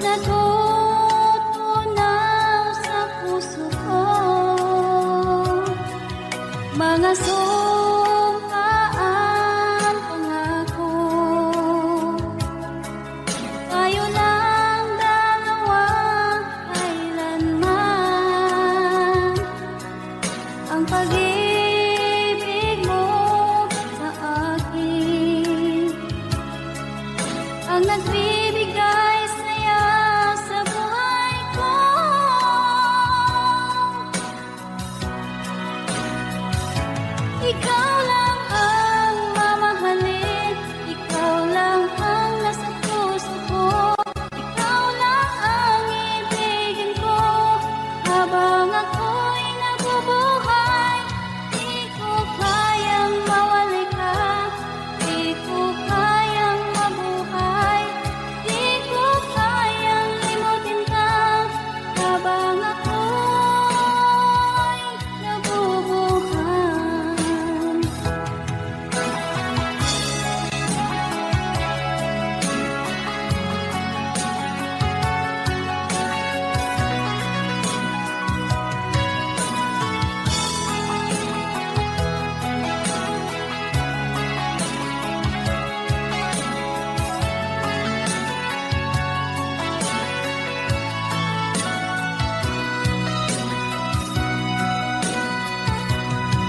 natutunaw sa puso ko. Mga sumpaan pangako, tayo lang dalawa kailanman. Ang pag-ibig mo sa akin ang nagbibigay saya sa buhay ko. Ikaw lang ang mamahalin, ikaw lang ang nasa puso ko. Ikaw lang ang ibigin ko habang ako'y nabubuhay. Di ko kayang mawali ka, di ko kayang mabuhay, di ko kayang limutin ka habang ako'y nabubuhay.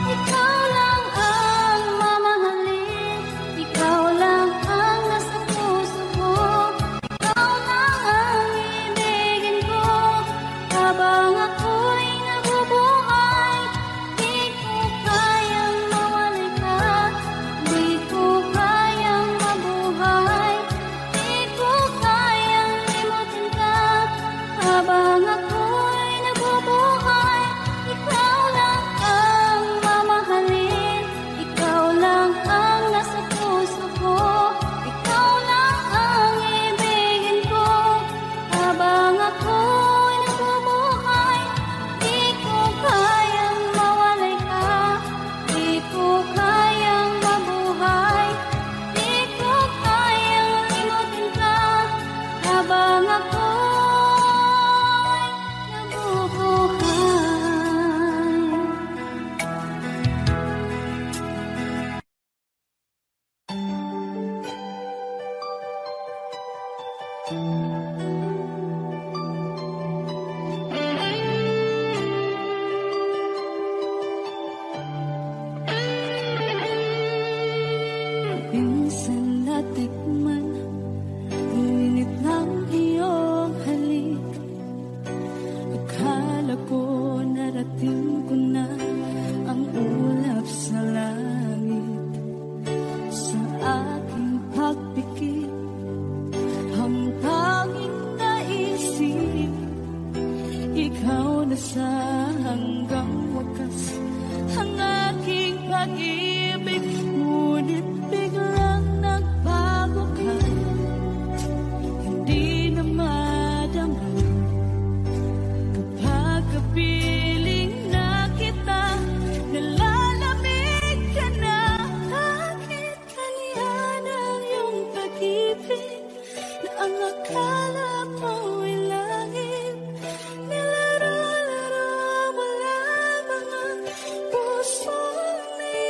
Ikaw lang ang mamahalin, ikaw lang ang nasa puso ko. Ikaw lang ang ibigin ko habang ako'y nabubuhay. Di ko kayang mawali ka, di ko kayang mabuhay, di ko kayang limutin ka habang ako'y nabubuhay. Ikaw lang ang mamahalin, ikaw lang ang nasa puso ko. Ikaw lang ang ibigin ko habang ako'y nabubuhay. Di ko kayang mawalay ka, di ko kayang mabuhay, di ko kayang limutin ka habang ako'y nabubuhay. Minsan natikman ang init ng iyong halik. Akala ko narating ko na ang ulap sa langit. Sa aking pagpikit, ang tanging naisip, ikaw na sa hanggang wakas ang aking pag-ibig. Ngunit biglang nagbago ka, hindi na madama kapag kapiling na kita. Nalalamig ka na, bakit kanya ng iyong pag-ibig na ang akala mo'y langit? Nilaro-laro mo lamang ang puso ni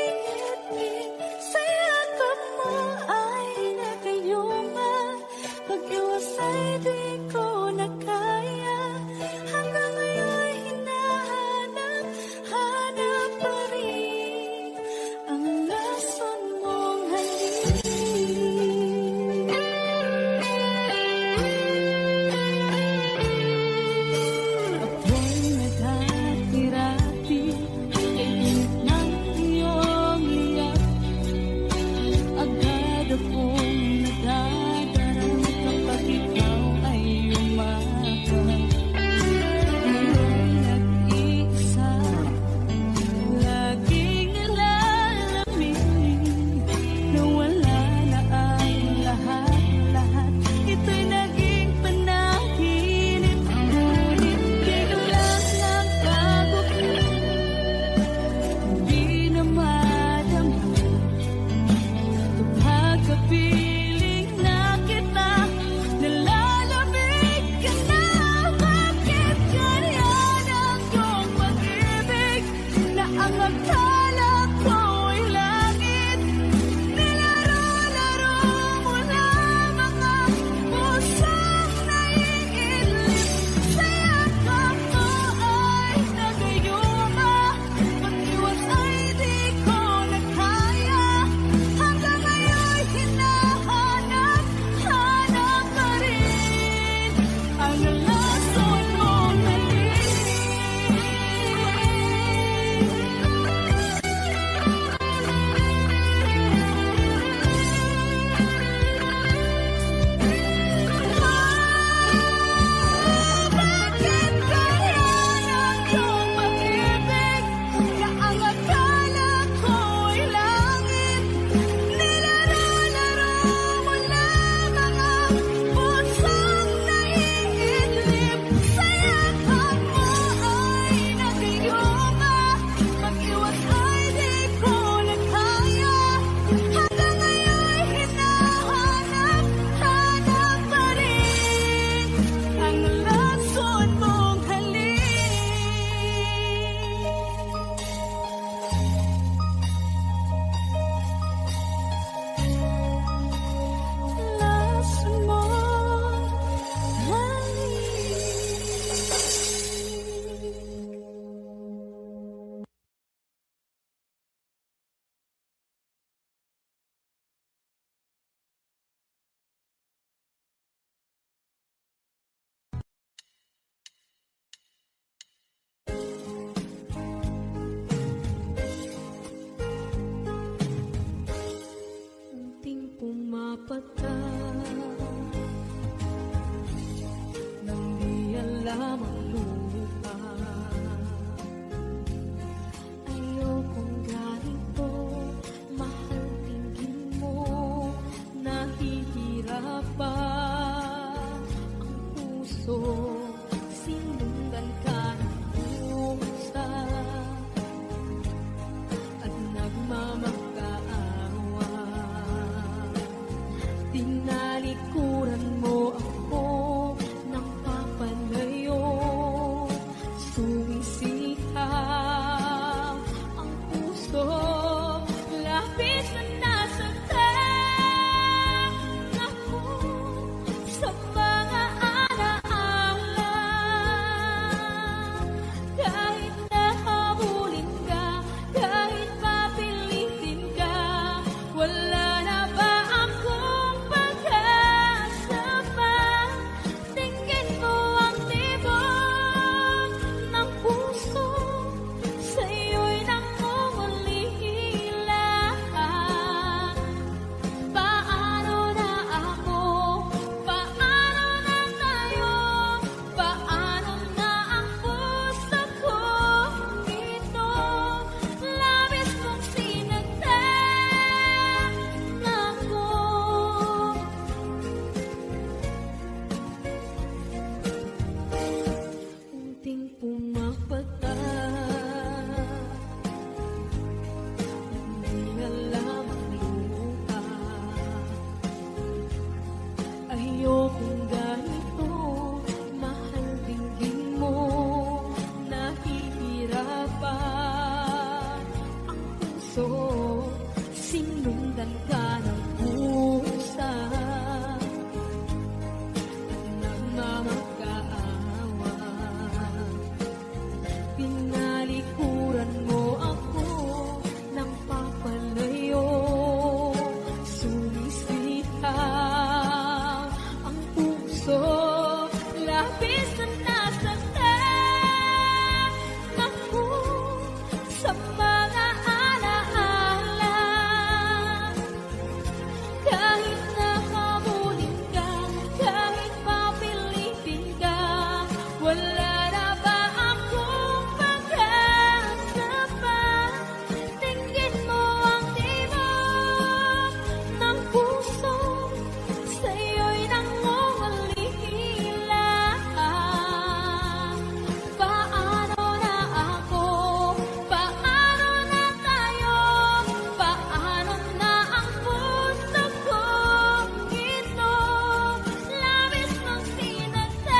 lamang lupa. Ayokong ganito, mahal, tingin mo, nahihirapan ang puso. Sinundan ka ng pusa at nagmamakaawa. Tinalikuran mo ako ng papalayo, sumisikaw ang puso, labis na nasaktan ako sa mga alaala. Kahit nahabulin ka, kahit papilitin ka, wala na ba akong pag-asa pa? Tingin mo ang tibok ng puso, sa'yo'y nangungulila. Paano na ako? Paano na tayo? Paano na ang puso kong ito? Labis mong sinaktan ako. Unting pumapata, hindi na lamang lupa. Ayokong ganito, mahal, dinggin mo, nahihirapan ang puso. Sinundan ka ng pusa at nagmamakaawa. Tinalikuran mo ako ng papalayo, sumisitaw ang puso, labis na nasaktan ako sa mga alaala. Kahit nahabulin ka, kahit papilitin ka, wala na ba akong pag-asa pa? Tingin mo ang tibok ng puso, sa'yo'y nangungulila. Paano na ako? Paano na tayo? Paano na ang puso kong ito? Labis mong sinaktan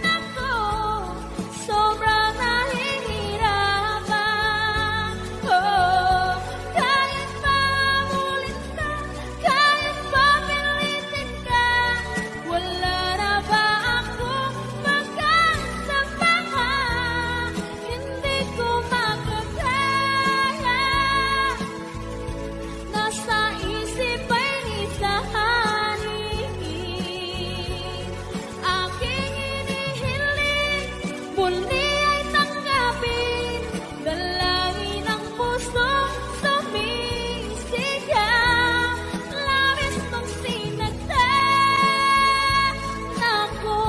ako, sobrang nahihirapan. Oh, kahit paulit ka, kahit papilitin ka, wala na ba akong pag-asa pa? Hindi ko makakaya, nasa isip ay nisahanin. Aking inihiling, muli ay tanggapin, dalangin ang pusong sumisigaw. Labis mong sinaktan ako.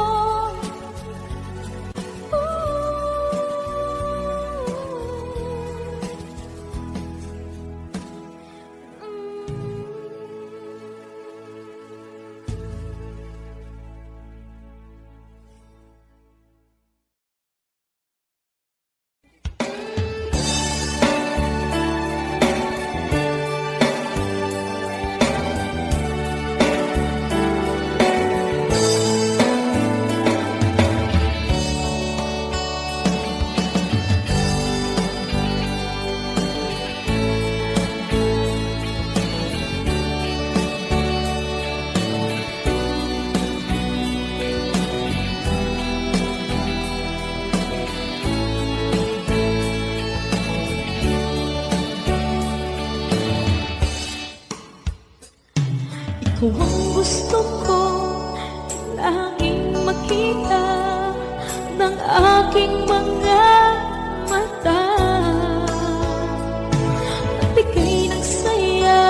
Ikaw ang gusto ko laging makita ng aking mga mata. Nagbigay ng saya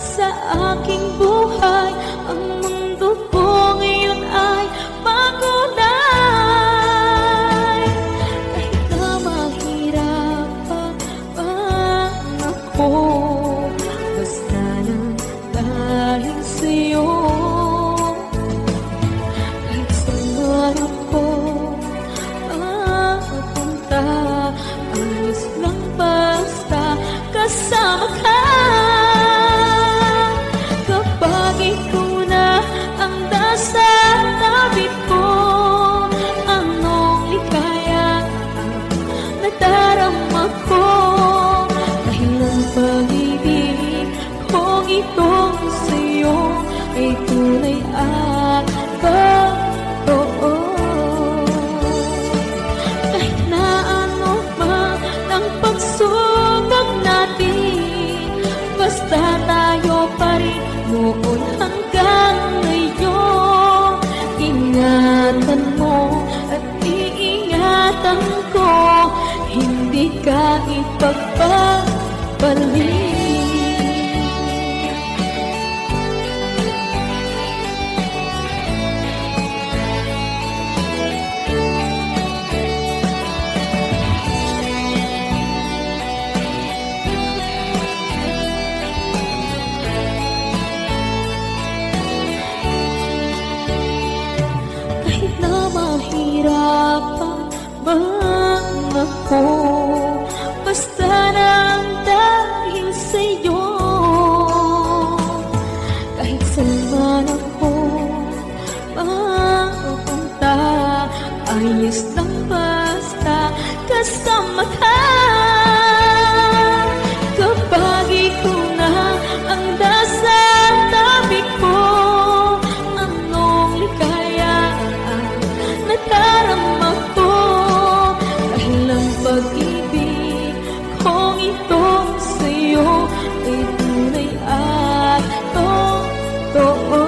sa aking buhay. Ang mundo ko ngayon ay bago hindi ka ipagpapalit. Kahit na mahirapan man ako, basta lang dahil sa'yo. Kahit saan man ako mapunta, ayos lang basta kasama ka. Kapag ikaw na ang nasa tabi ko, anong ligaya ang nadarama ko. Dahil ang pag-ibig kong ito sa'yo ay tunay at totoo.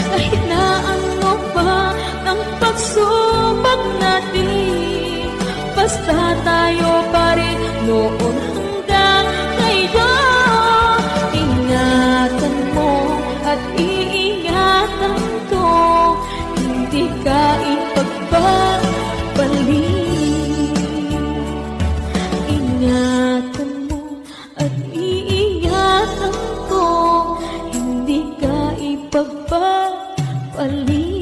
Kahit na ano pa ang pagsubok natin, basta tayo pa rin noon hanggang ngayon. Ingatan mo at iingatan ko, hindi ka ipagpapalit. Ingatan mo at iingatan ko, hindi ka ipagpapalit.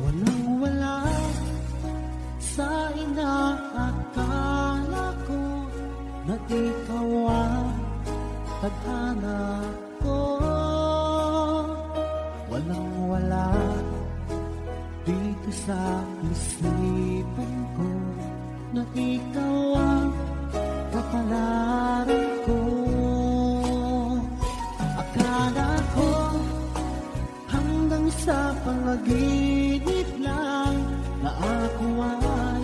Walang-wala sa inaakala ko na ikaw ang tadhana ko. Walang-wala dito sa isipan ko na ikaw ang kapalaran ko. Akala ko hanggang sa panaginip lang na ako ay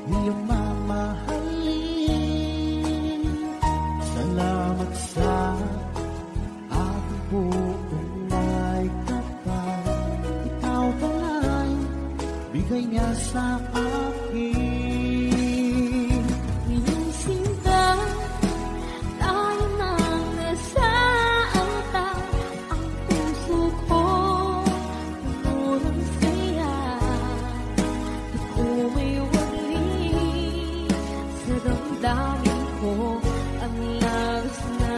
iyong mamahalin. Salamat sa aking buong may kapal. Ikaw pala'y bigay niya sa akin. Iyong sinta, tayo nang nasa altar. Ang puso ko puno ng saya. Ako may wali sa damdamin ko, ang labis na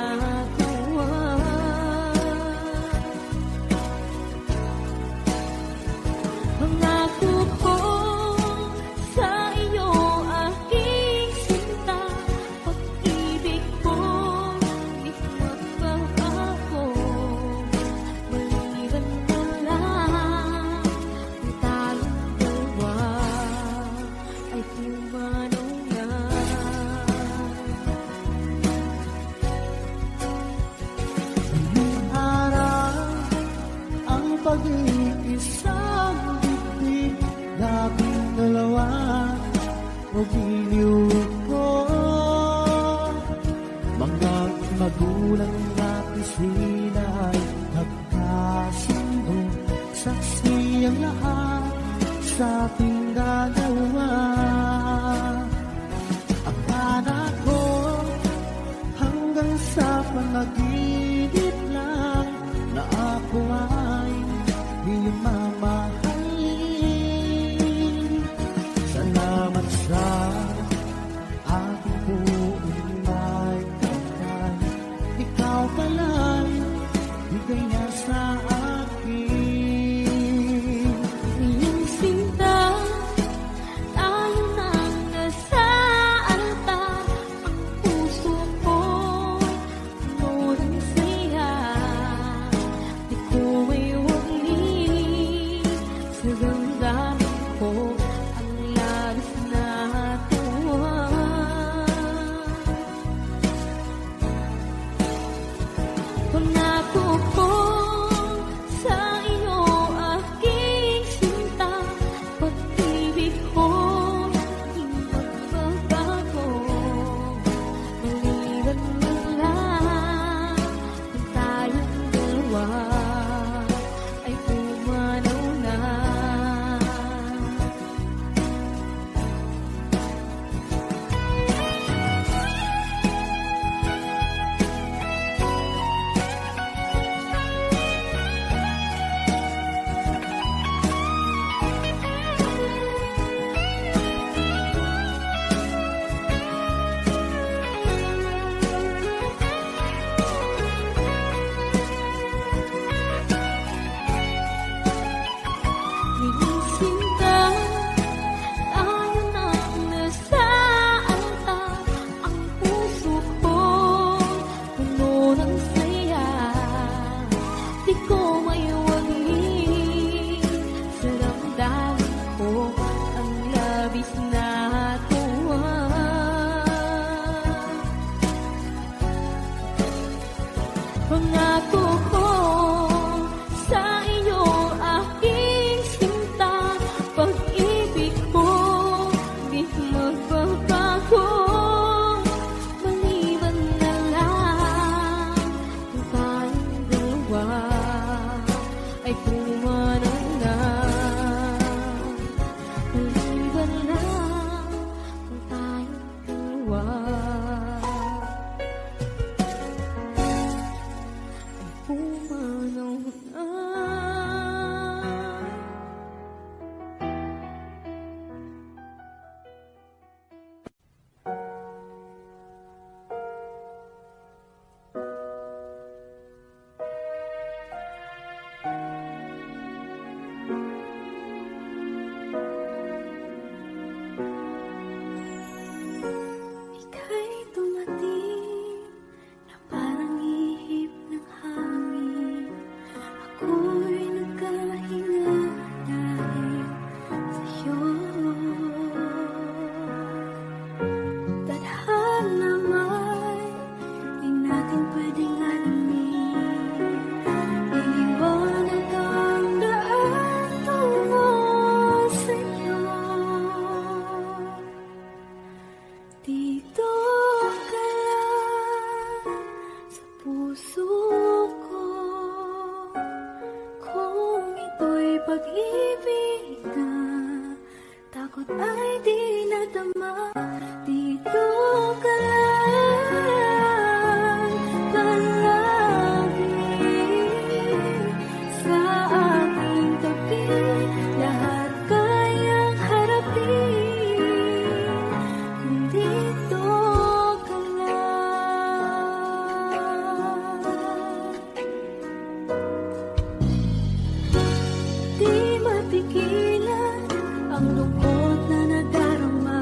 gawa. Pangako ko sa iyo, aking sinta, pag-ibig ko di magbabago. Maliban mo lang kung tayong dalawa ay pumanaw na. Ngayong araw ang pag-iisang dibdib, labing dalawa o giliw ko. Mga magulang natin sila ay nagkasundo, saksi ang lahat sa ating dalawa. Akala ko hanggang sa panaginip lang na ako ay iyong mamahalin. Salamat sa aking buong may kapal. Ikaw pala'y bigay niya sa akin. Iyong sinta, tayo nang nasa altar. Ang puso ko puno ng Dito ka lang sa puso ko. Kung ito'y pag-ibig na, takot ay di nadama. Dito ka lang palagi sa aking tabi. Lahat kayang harapin kung dito ka lang. Di matigilan ang lungkot na nadarama.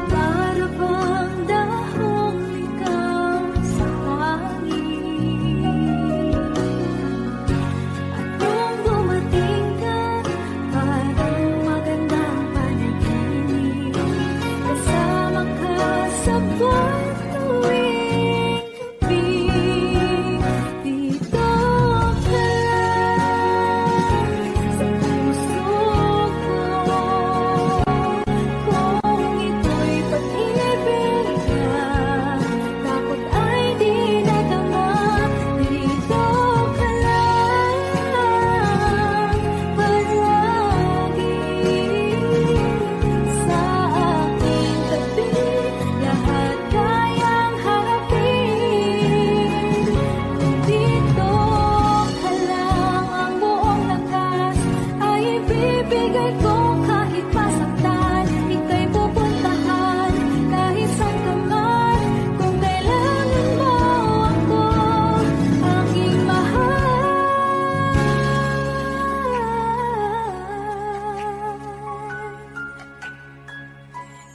Para bang dahong ikaw sa hangin. At nung dumating ka, parang magandang panaginip. Kasama ka sa buwan tuwing gabi. Dito ka lang sa puso ko. Kung ito'y pag-ibig na, takot ay di nadama. Dito ka lang palagi sa aking tabi. Lahat kayang harapin kung dito ka lang. Ang buong lakas ay ibibigay ko kahit masaktan. Ika'y pupuntahan kahit saan ka man. Kung kailangan mo ako, aking mahal.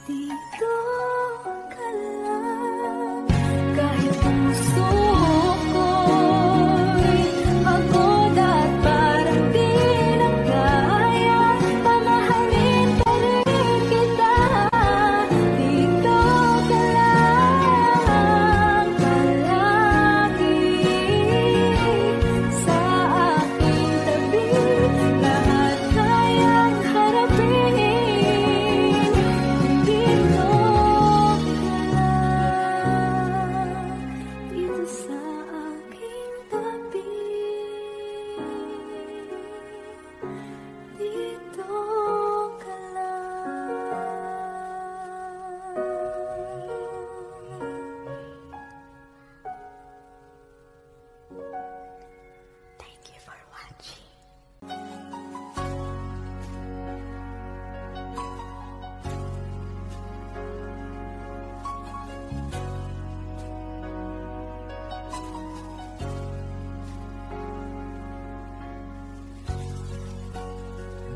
Dito ka lang kahit puso ko'y pagod at parang di na kaya. Mamahalin pa rin kita. Dito ka lang palagi sa aking tabi. Lahat kayang harapin kung dito ka lang. Dito sa aking tabi. Dito ka lang. Thank you for watching.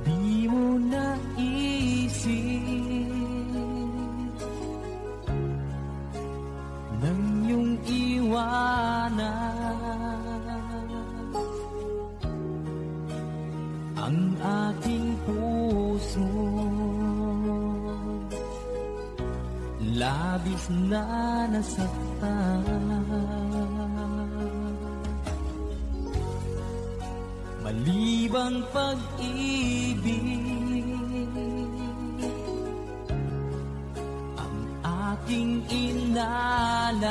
Di mo naisip nang iyong iwanan ang aking puso. Labis na nasaktan. Malibang pag-ibig ang aking inalan.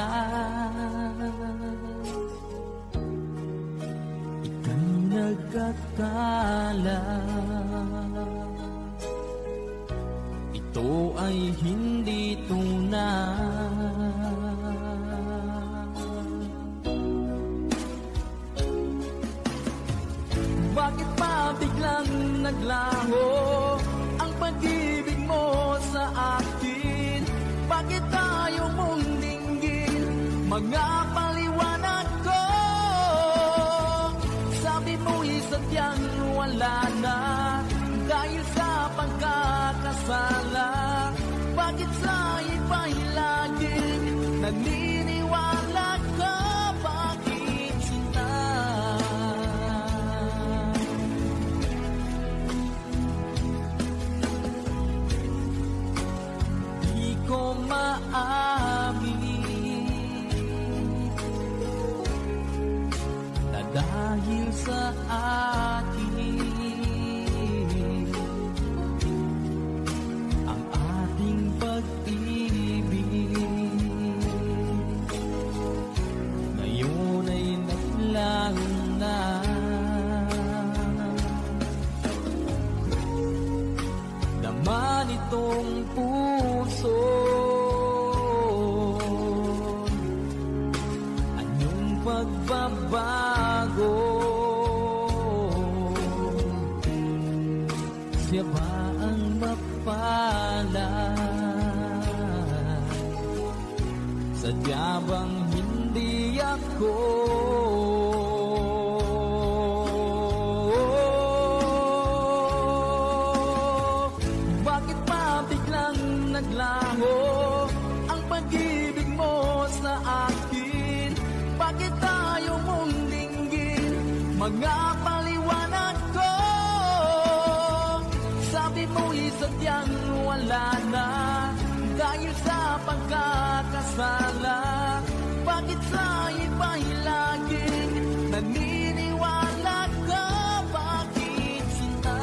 Ika'y nagkakala ito ay hindi tunay. Bakit pa biglang naglaho ang pag-ibig mo sa akin? Bakit tayo mong dinggin mga paliwanag ko? Sabi mo'y sadyang wala na dahil sa pagkakasala. Bakit sa iba'y laging naniniwala ka? Bakit sinta? Di ko maamin na dahil sa akin ang ating pag sadya bang hindi ako bakit pa biglang naglaho ang pag-ibig mo sa akin? Bakit tayo mong dinggin mga paliwanag ko? Sabi mo'y sadyang wala na dahil sa pagkakasala. Bakit sa iba'y laging naniniwala ka? Bakit sinta?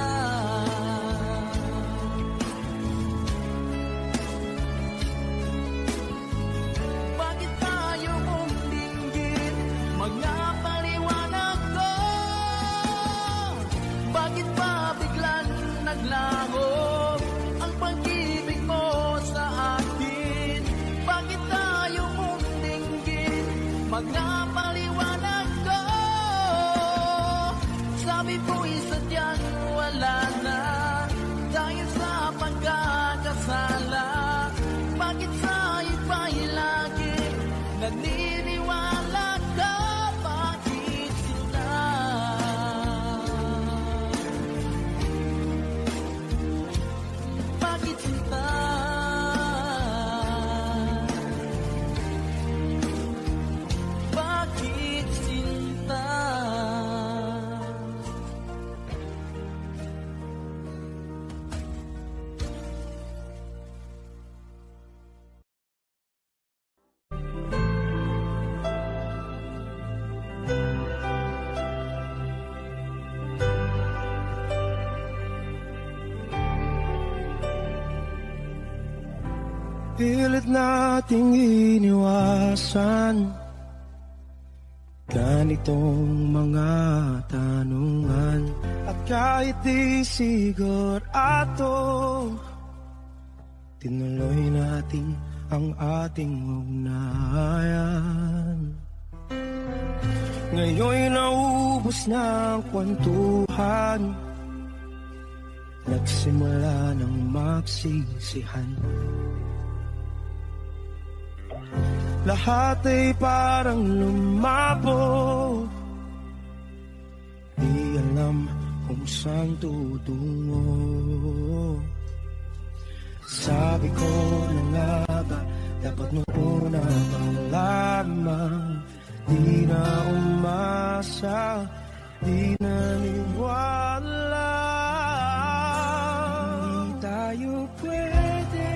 Bakit tayo mong dinggin mga paliwanag ko? Bakit pa biglang naglaho ang pag-ibig mo sa akin? Bakit tayo mong dinggin mga paliwanag ko? Sabi ko'y sadyang wala na dahil sa pagkakasala. Bakit sa iba'y laging naniniwala ka? Bakit sila? Bakit sinta? Bakit sinta? Pilit nating iniwasan ganitong mga tanungan. At kahit di sigurado, tinuloy natin ang ating ugnayan. Ngayon'y naubos na ang kwentuhan, nagsimula ng magsisihan. Lahat ay parang lumabo, di alam kung saan tutungo. Sabi ko na nga ba, dapat noon na lamang. Di na umasa, di naniwala. Di tayo pwede,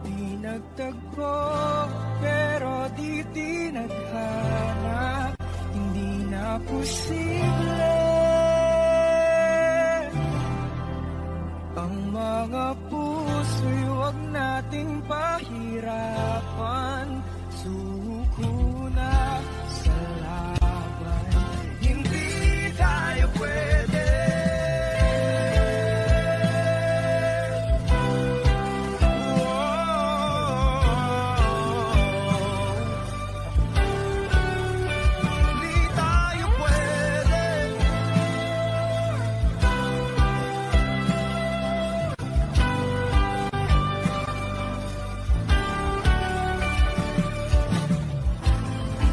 di nagtagpo, pero di tinadhana. Hindi na posible ang mga puso'y huwag nating pahirapan. Suko na sa laban, hindi tayo pwede. Hindi tayo pwede.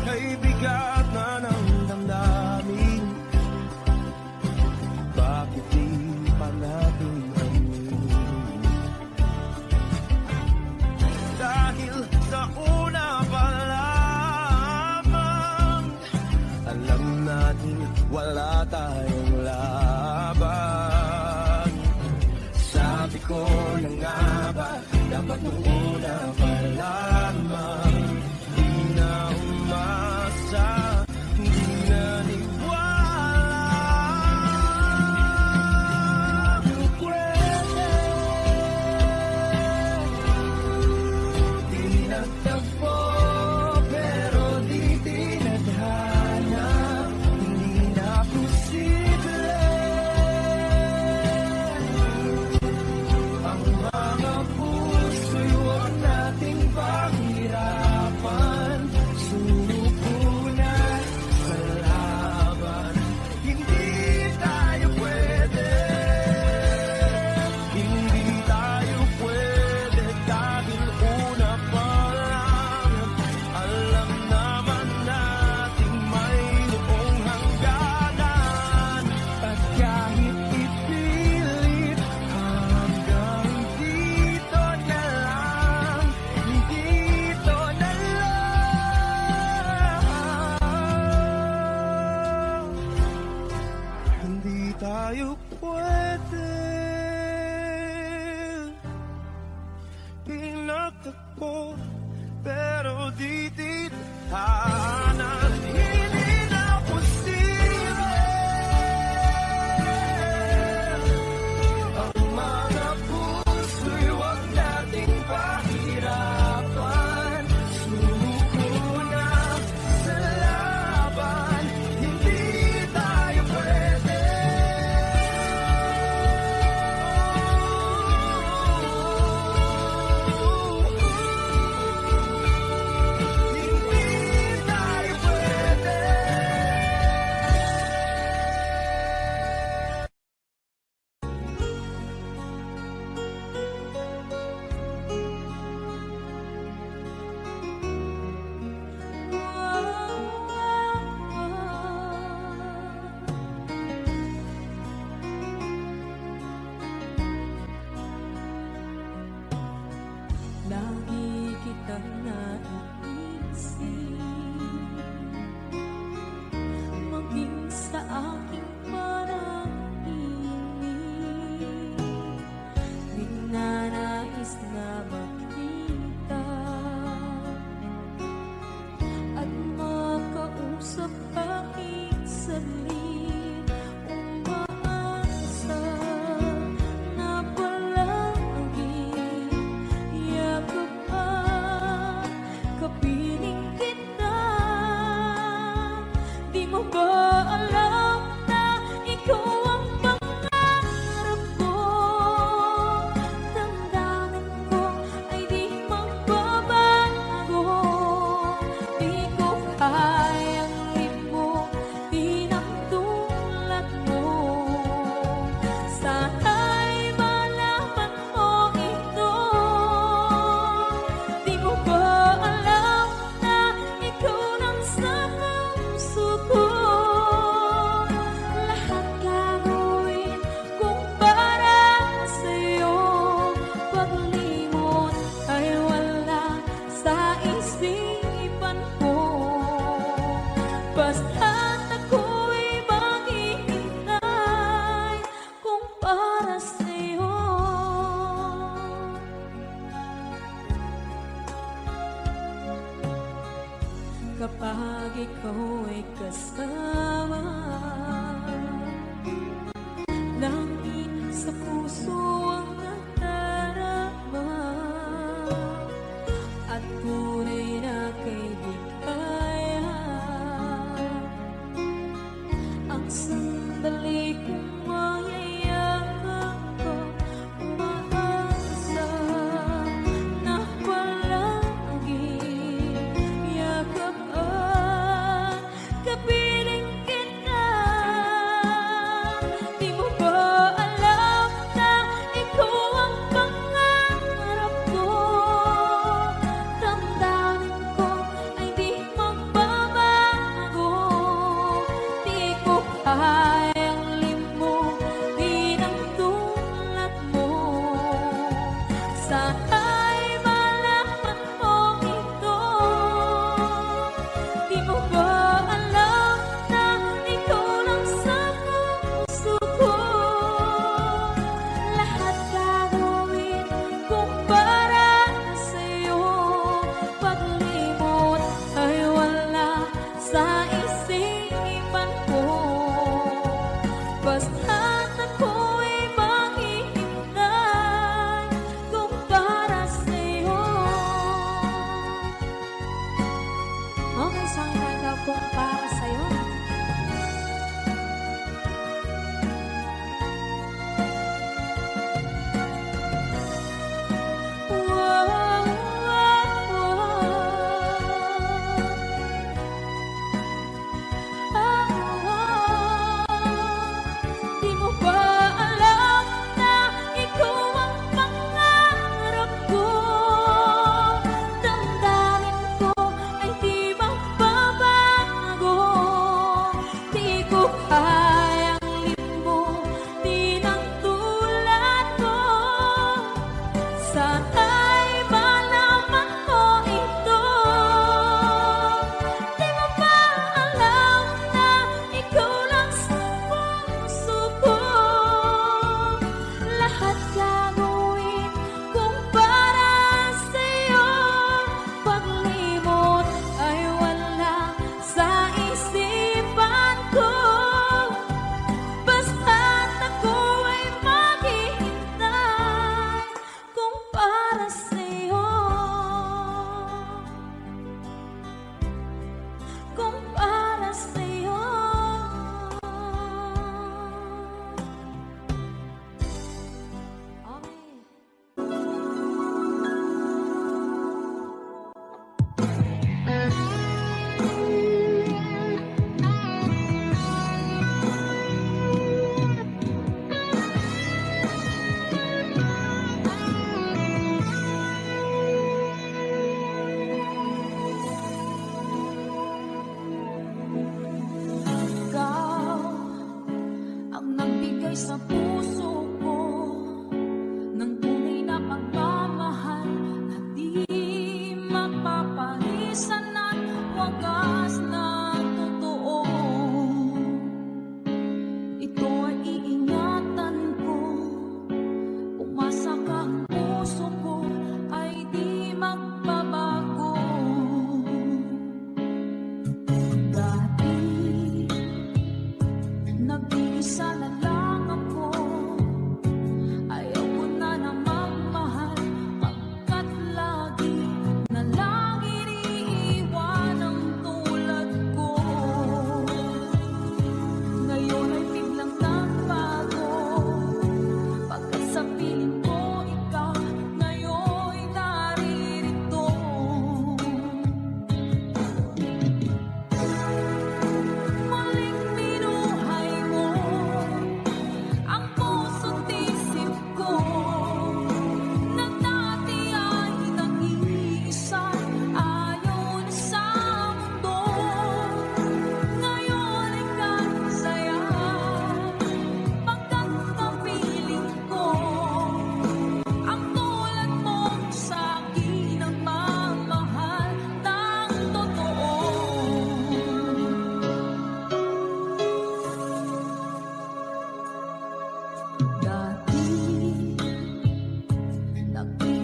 Ay bigat na ng damdamin, bakit di pa natin amin? Dahil sa una pa lamang, alam natin wala tayong laban. Sabi ko na nga ba, dapat nung una pa lamang. Di na umasa, di naniwala. Pwede, di nagtagpo, pero di tinadhana. Hindi na posible ang mga puso'y huwag nating pag nais na makita at makausap kahit saglit. Umaasa na palagi yakap at kapiling kita. Di mo ba alam na ikaw ang pangarap ko? Damdamin ko ay di magbabago. Di ko kayang limutin ang tulad mo. Sana'y malaman mo ito. Di mo ba alam na ikaw nang sa puso ko? Lahat gagawin kung para sa'yo. Paglimot ay wala sa isipan ko. Basta't ako'y maghihintay kung para sa'yo. Kapag ikaw ay kasama, langit sa puso ang nadarama, at tunay na kaibigan. Ang sandali kong mayayakap ko, umaasa na palagi yakap at kapiling kita. Di mo ba alam na ikaw ang pangarap ko? Damdamin ko ay di magbabago. Di ko kayang limutin ang tulad mo. Sana'y malaman mo ito. Di mo ba alam na ikaw lang sa puso ko? Lahat gagawin kung para sa'yo. Paglimot ay wala sa isipan ko. Basta't ako'y maghihintay kung para sa'yo. Okay, saan ka kung para sa'yo? Di mo ba alam na ikaw ang pangarap ko? Damdamin ko ay di magbabago. Di ko kayang limutin ang tulad mo. Sana'y malaman mo ito. Di mo ba alam na ikaw lang sa puso ko? Lahat gagawin kung para sa'yo. Paglimot ay wala sa isipan ko. Basta't ako ay maghihintay kung para sa'yo. Kung para sa'yo. Okay. Ikaw ang nagbigay sa puso ko ng tunay na pagmamahal na di mapapalisan at wagas na totoo. Ito ay iingatan ko, umasa ka ang puso ko.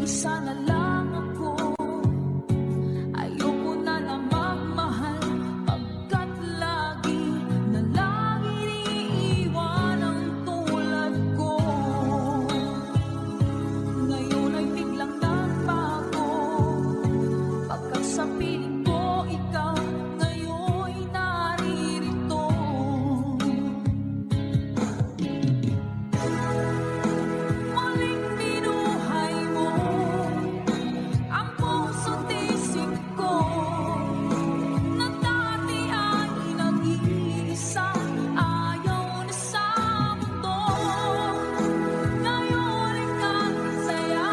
Iisa na lang ako. Ayoko na lang magmahal, pagkat lagi na lang iniiwan ang tulad ko. Ngayon ay biglang nagbago, pagkat sa piling ko ikaw ngayon'y naririto. Muling binuhay mo ang puso't isip ko, na dati ay nag-iisa, ayaw na sa mundo. Ngayon ay kahit saya,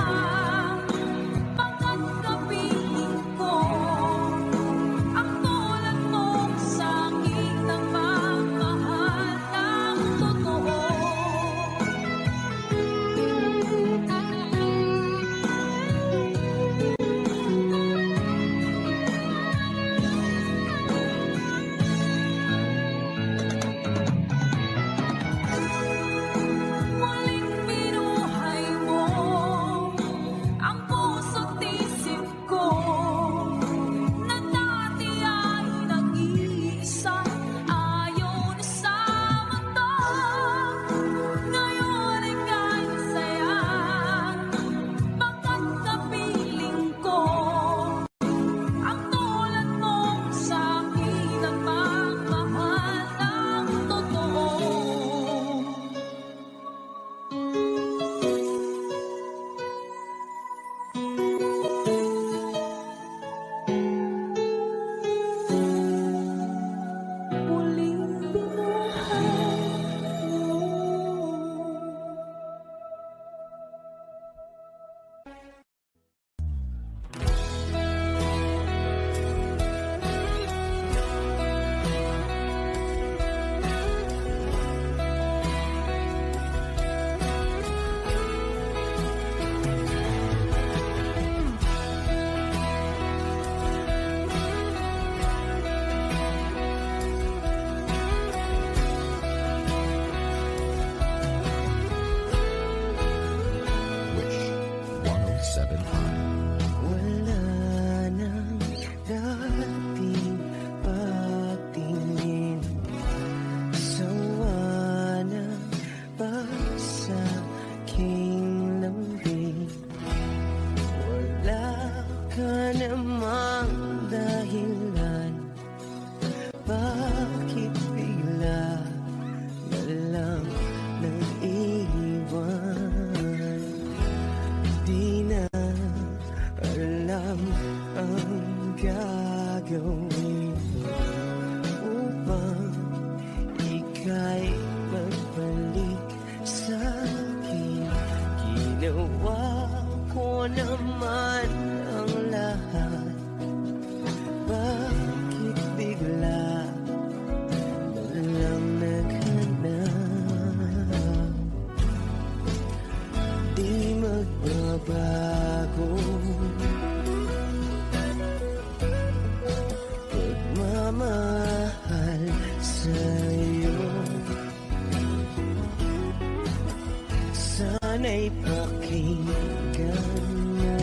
pagkat kapiling ko ang tulad mong sa'king nagmamahal ng totoo. Muling binuhay mo ang puso't isip ko, na dati ay nag-iisa, ayaw na sa mundo. Ngayon ay kahit saya, pagkat kapiling ko ang tulad mong sa'king nagmamahal ng totoo. Muling binuhay mo. Wish 107.5. Wala nang dating pagtingin, sawa na ba sa aking lambing? Wala ka namang dahilan, bakit bigla na lang nag-iwan? Di na alam ang gagawin upang ika'y magbalik sa'kin. Ginawa ko naman ang lahat, bakit bigla na lang naghanap? Di magbabago pagmamahal sa'yo. Sana'y pakinggan mo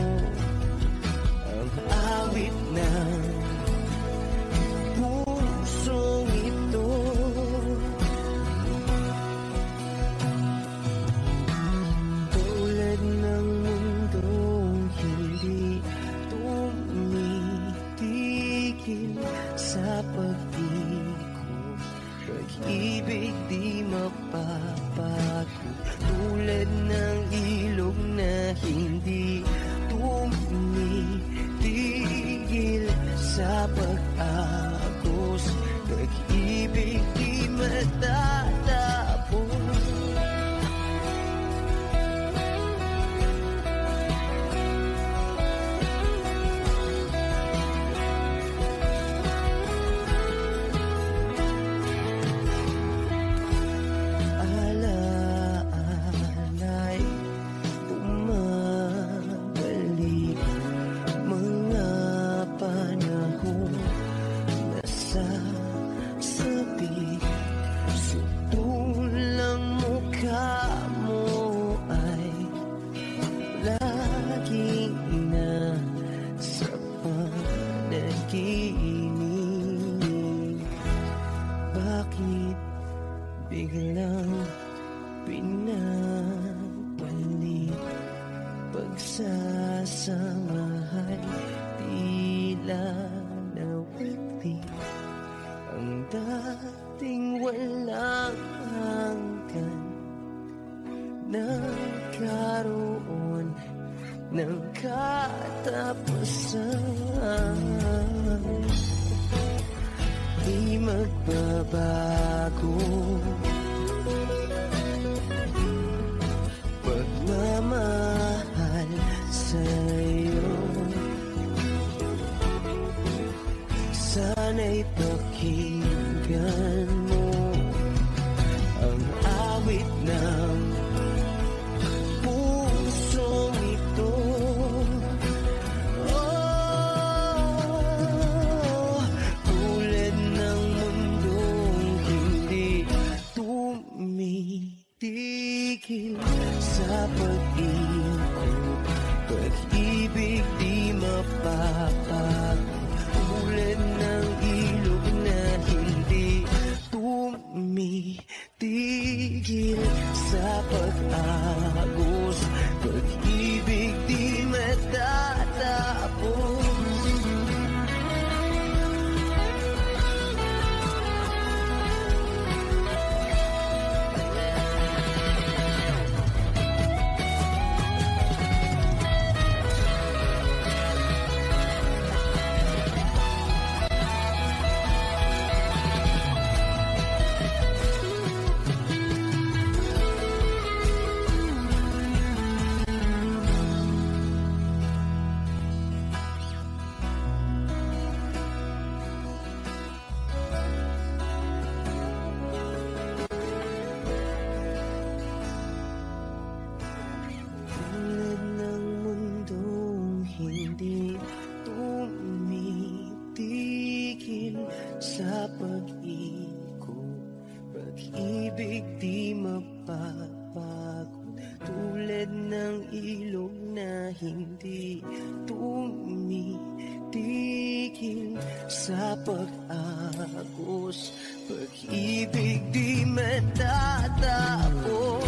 ang awit ng pusong ito. Tulad ng mundong hindi tumitigil sa pag-ikot, pag-ibig di mapapago. Tulad ng ilog pagsasamahan tila nawagdi ang dating walang hanggan. Nagkaroon ng katapusan. Di magbabago pagmamahal sa'yo. Sana'y pakinggan mo ang awit ng pusong ito. Oh, tulad ng mundong hindi tumitigil sa pag-ikot, pag-ibig di mapapago. Tulad ng ilog na hindi tumitigil sa pag-agos, pag-ibig di matatapos. Tulad ng mundong hindi tumitigil sa pag-ikot, pag-ibig di mapapagod. Tulad ng ilog na hindi tumitigil sa pag-agos, pag-ibig di matatapos.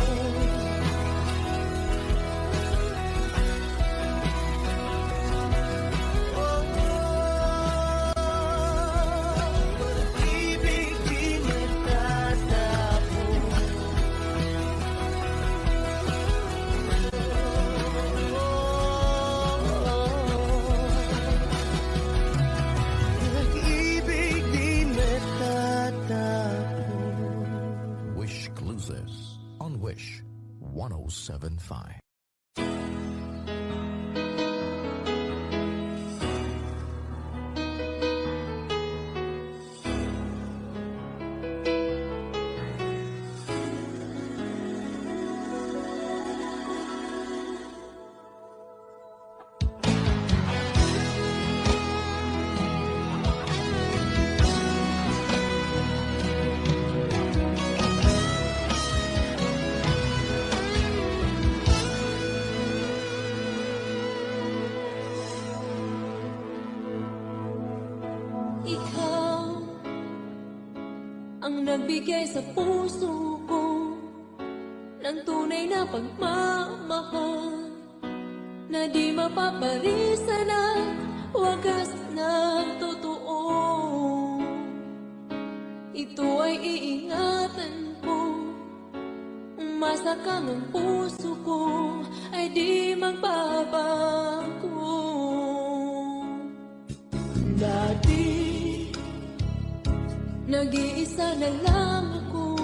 Wish Cruises on Wish 1075. Ikaw ang nagbigay sa puso ko ng tunay na pagmamahal na di mapaparisan at wagas na totoo. Ito ay iingatan ko, umasa kang ang puso ko ay di magbabago. Dati nag-iisa na lang ako,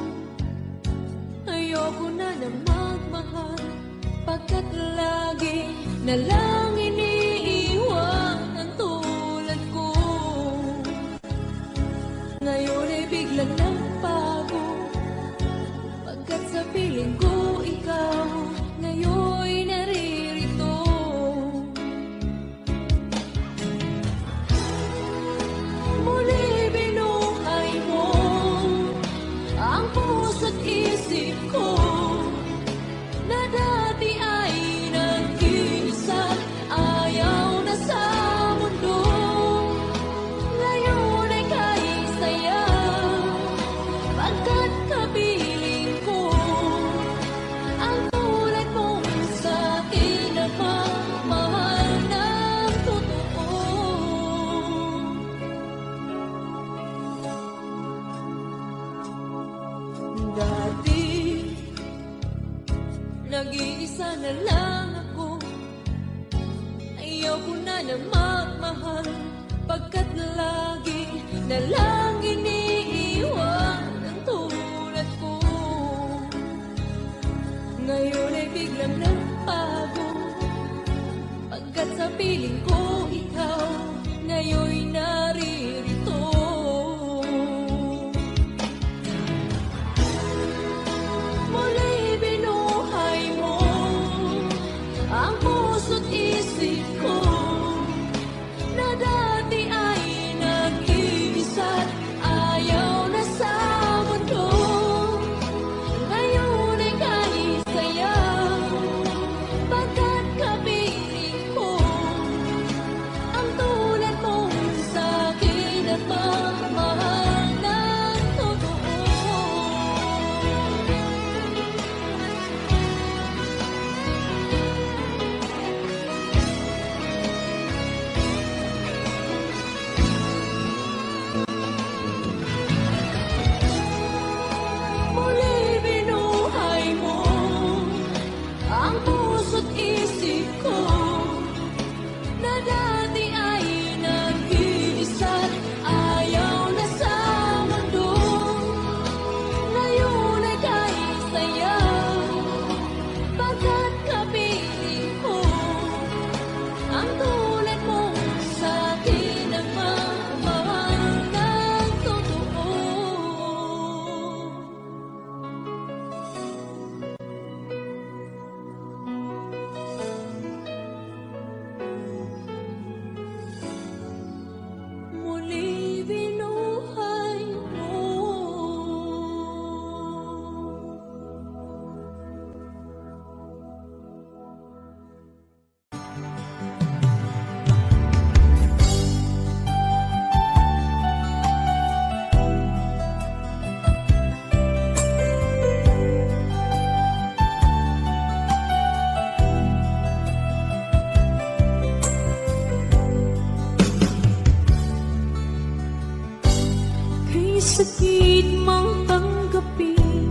ayoko na na magmahal, pagkat lagi na lang iniiwan ang tulad ko. Ngayon ay biglang nagbago, pagkat sa piling ko ikaw ngayon'y naririto. Muli binuhay mo ang puso't isip ko na dati ay nag-iisa na magmahal, pagkat lagi na lang iniiwan ang tulad ko. Ngayon ay biglang nagbago, pagkat sa piling ko ikaw ngayon'y naririto. Muli binuhay mo ang puso't isip ko, na dati ay nag-iisa't ayaw na sa mundo. Ngayon ay kahit saya, pagkat kapiling ko ang tulad mo sa'kin at mamahal ng totoo. Muli binuhay mo ang puso't isip ko, na dati ay nag-iisa't ayaw na sa mundo. Ngayon ay kahit saya, pagkat kapiling ko ang tulad mo sa'kin ang mamahal ng totoo. Muli binuhay mo. Kay sakit mang tanggapin,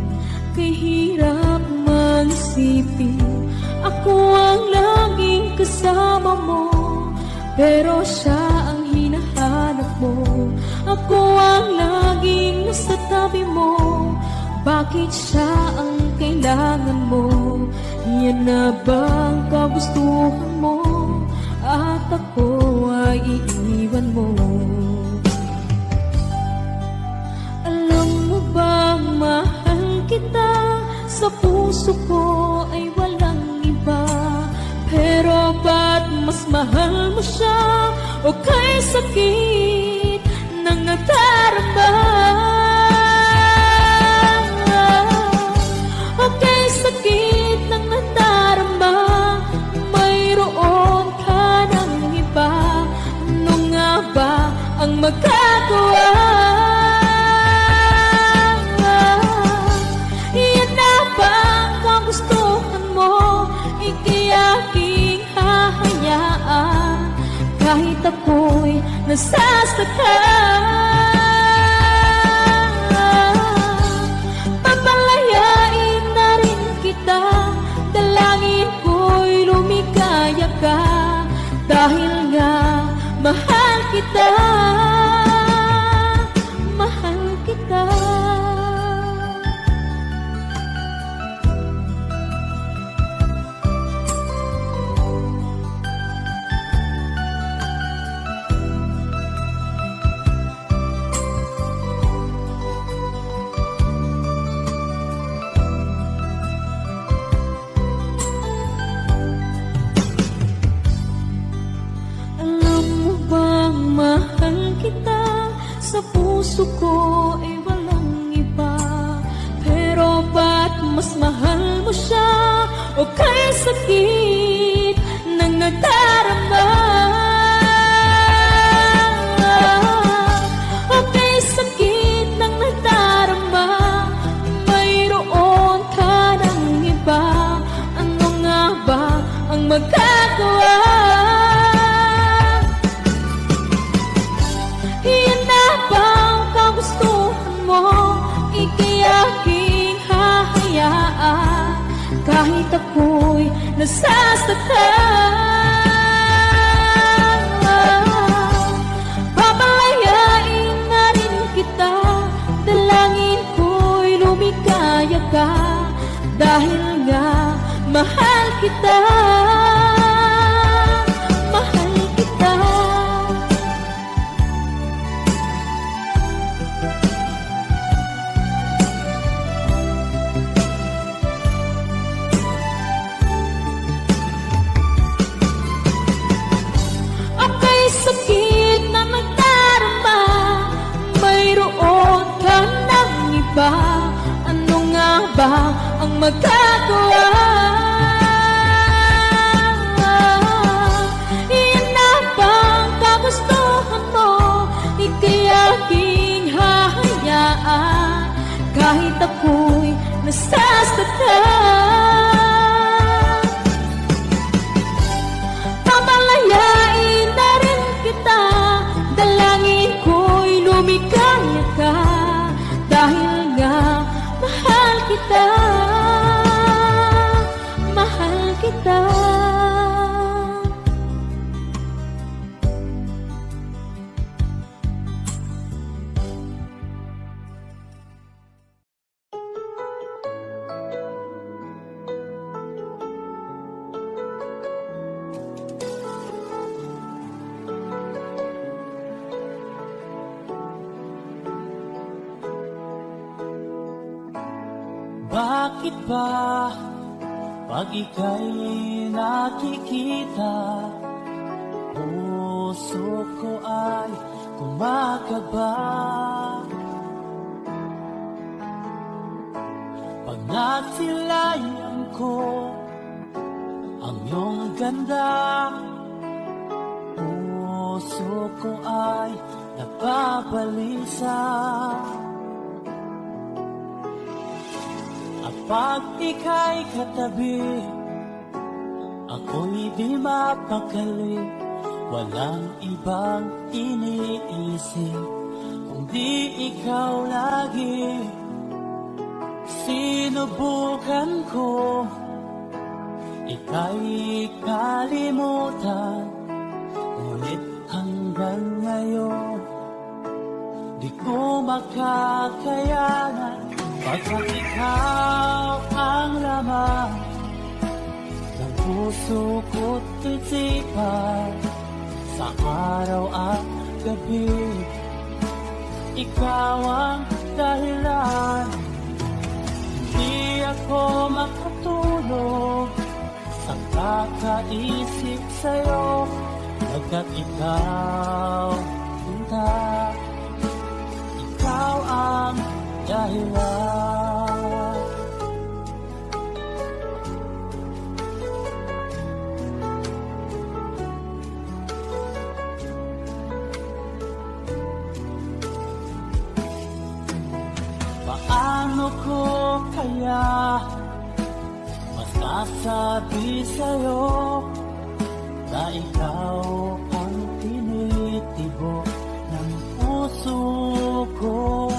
kay hirap mang isipin, ako ang laging kasama mo, pero siya ang hinahanap mo. Ako ang laging nasa tabi mo, bakit siya ang kailangan mo? Yan na bang kagustuhan mo, at ako ay iiwan mo? Alam mo bang mahal kita, sa puso ko ay walang iba, pero ba't mas mahal mo siya, o kay sakit ng nadarama? O kay sakit ng nadarama, mayroon ka ng iba, ano nga ba ang magagawa? Iyan na ba ang gustuhan mo, ikiyaking hahayaan, kahit ako'y nasasaktan. Papalayain na rin kita, dalangin ko'y lumigaya ka, dahil nga mahal kita, mahal kita. Alam mo bang mahal kita, sa puso ko ay walang iba, pero ba't mas mahal mo siya, o kay sakit ng nadarama? O kay sakit ng nadarama, mayroon ka ng iba, ano nga ba ang magagawa? Iyan na ba ang kagustuhan mo, ikiyaking hahayaan, kahit ako'y nasasaktan. dahil nga mahal kita. Mahal kita. Ako'y sakit na magdarama, mayroon ka ng iba. Ano nga ba ang magagawa? Iyan na bang kagustuhan mo? Ika'y aking hahayaan kahit ako'y nasasaktan. Pamalayain na rin kita, dalangin ko'y lumikaya ka, dahil nga mahal kita. Mahal kita. Bakit ba pag ika'y nakikita, puso ko ay kumakaba? Pag nasilayan ko ang iyong ganda, puso ko ay nababalisa. Pag ika'y katabi, ako'y di mapakali. Walang ibang iniisip kundi ikaw lagi. Sinubukan ko ika'y kalimutan, ngunit hanggang ngayon di ko makakayanan. Pagkat ikaw ang laman ng puso ko't isipan, sa araw at gabi, ikaw ang dahilan. Hindi ako makatulog sa kakaisip sa'yo, pagkat ikaw, sinta, ikaw ang dahilan. Paano ko kaya masasabi sa'yo na ikaw ang tinitibok ng puso ko?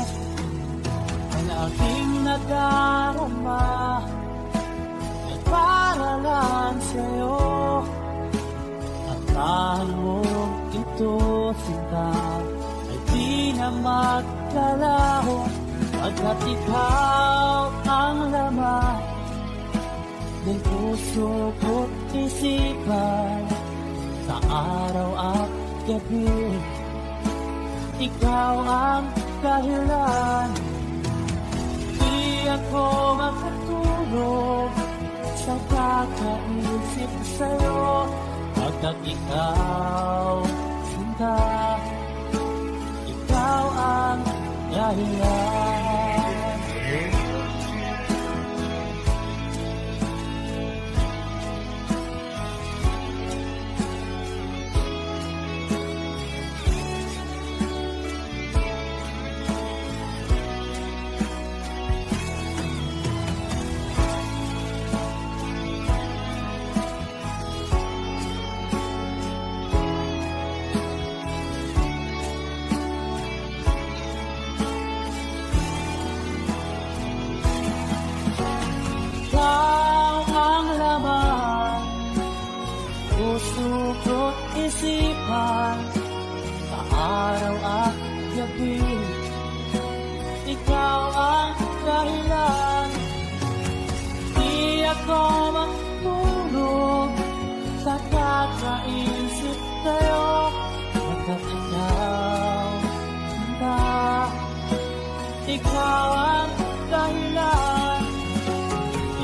Aking nadarama ay para lang sa'yo. Asahan mo ito, sinta, ay di na magkalaho, pagkat ikaw ang laman ng puso ko't isipan, sa araw at gabi, ikaw ang dahilan. Di ako makatulog sa kakaisip sa'yo, pagkat ikaw, sinta, ikaw ang dahilan. isipan sa araw at gabi. Ikaw ang dahilan, ako matulog sa kakaisip sa'yo, pagkat ikaw, sinta, ikaw ang dahilan,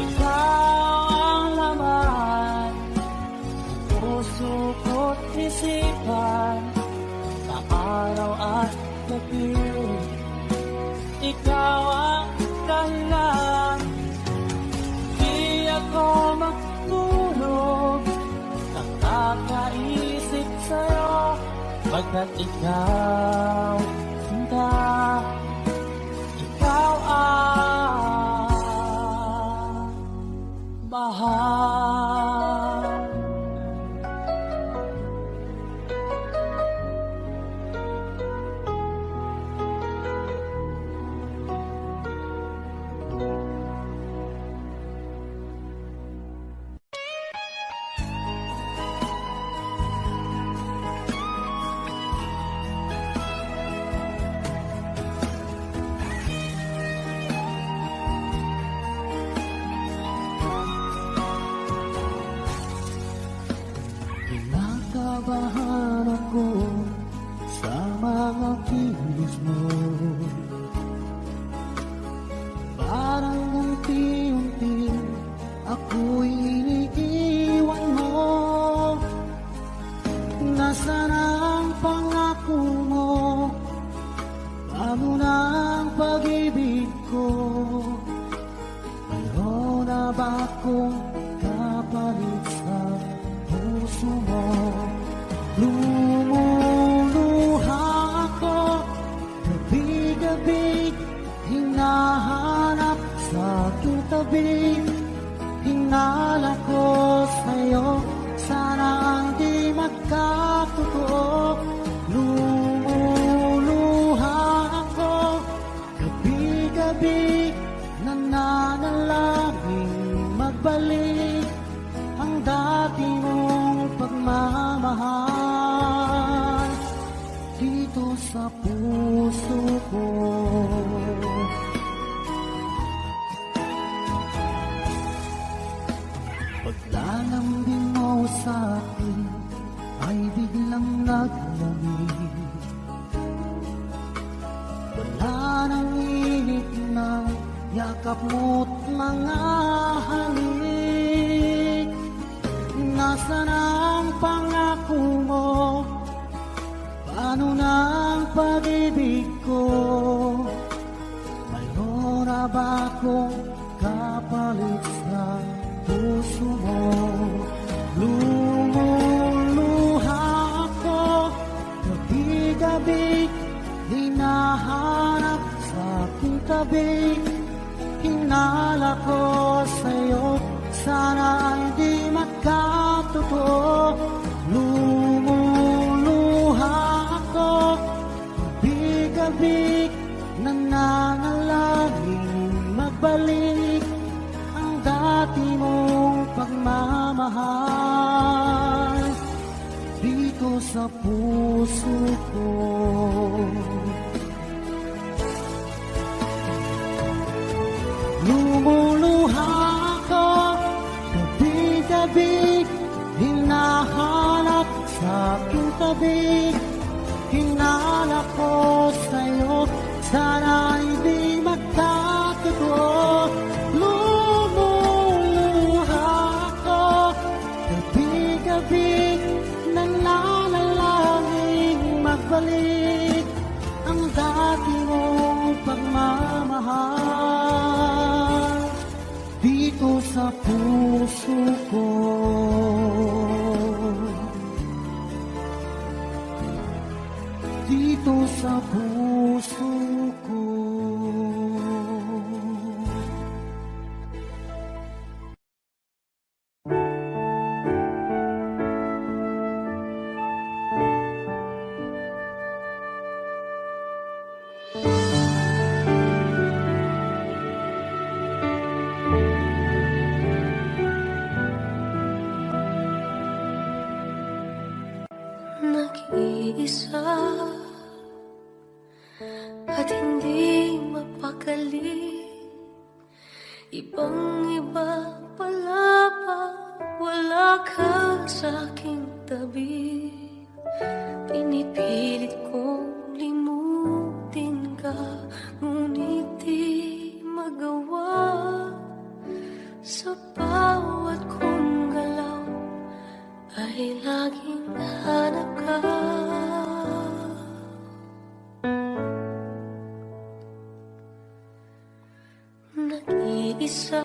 ikaw ang laman ng puso ko't isipan, sa araw at gabi. Ikaw ang dahilan, di ako matulog sa kakaisip sa'yo, pagkat ikaw, sinta, ikaw ang mahal. Kinakabahan ako sa mga kilos mo, parang unti-unti ako'y iniiwan mo. Nasaan ang pangako mo? Paano na ang pag-ibig ko? Mayroon na ba akong kapalit sa puso mo? Lumuluha ako, gabi-gabi, hinahanap sa aking tabi. Hinala ko sa'yo, sana hindi magkatotoo. Lumuluha ako, gabi-gabi, nananalangin magbalik ang dati mong pagmamahal dito sa puso ko. Paglalambing mo sa akin ay biglang naglamig. Wala nang init ng yakap mo't mga halik. Nasaan ang pangako mo? Paano na ang pag-ibig ko? Mayroon na ba akong kapalit sa puso mo? Lumuluha ako, gabi-gabi, hinahanap sa aking tabi. Hinala ko sa'yo, sana hindi magkatotoo. Lumuluha ako, gabi-gabi, nananalangin magbalik ang dati mong pagmamahal dito sa puso ko. Lumuluha ako, gabi-gabi, hinahanap sa aking tabi. Hinala ko sa'yo, sana hindi magkatotoo. Lumuluha ako, gabi-gabi, nananalangin magbalik ang dati mong pagmamahal dito sa puso ko. Dito sa puso ko. Nag-iisa at hindi mapakali, ibang iba pala wala ka sa aking tabi. Pinipilit kong limutin ka, ngunit di magawa. Sa bawat kong galaw ay laging hanap ka. Nag-iisa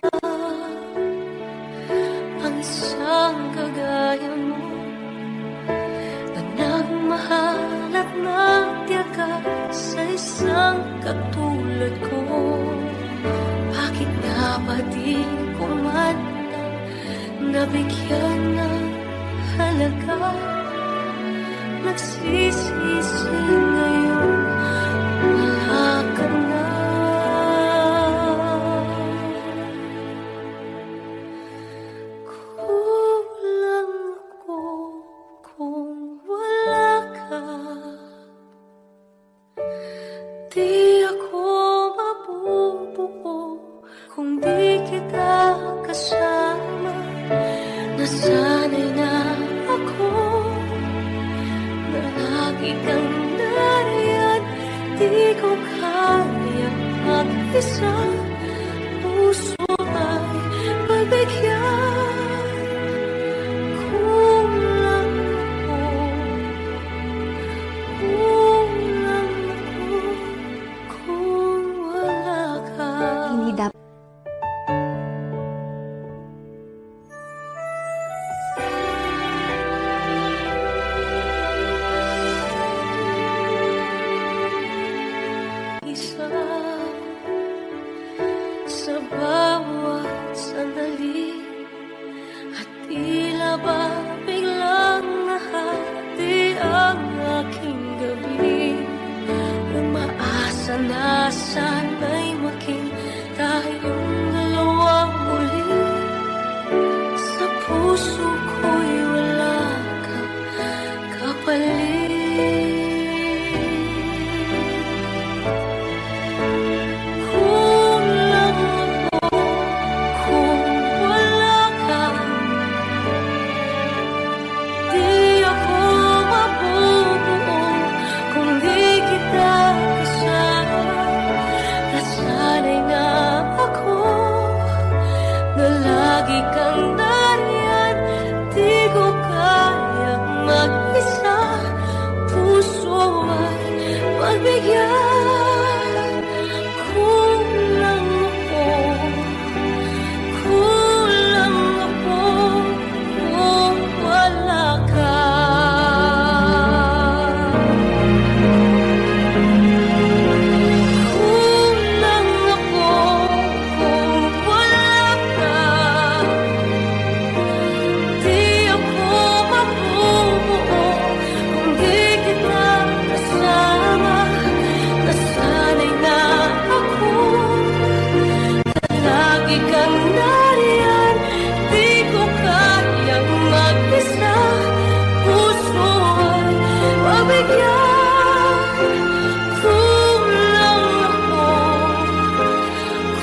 ang isang kagaya mo, na nagmahal at nagtiyaga sa isang katulad ko. Bakit nga ba di ko man nabigyan ng halaga? Nagsisisi ngayon, wala ka na. Kulang ako kung wala ka. Di ako mabubuo kung di kita kasama. Nasanay na ako na lagi kang nariyan. Di ko kaya mag-isa, puso ay pagbigyan. Kulang ako kung wala ka. Hindi dapat isa sa bawat sandali, at tila ba biglang nahati ang aking gabi. Umaasa na sana'y maging tayong dalawang muli. Sa puso ko'y wala ka kapalit. Kulang ako kung wala ka. Di ako mabubuo kung di kita kasama. Nasanay na ako na lagi kang nariyan. Di ko kayang mag-isa, puso ay pagbigyan. Kulang ako kung wala ka. Kulang ako kung wala ka. Di ako mabubuo kung di kita kasama. Nasanay na ako na lagi kang nariyan. Di ko kayang mag-isa, puso ay pagbigyan. Kulang ako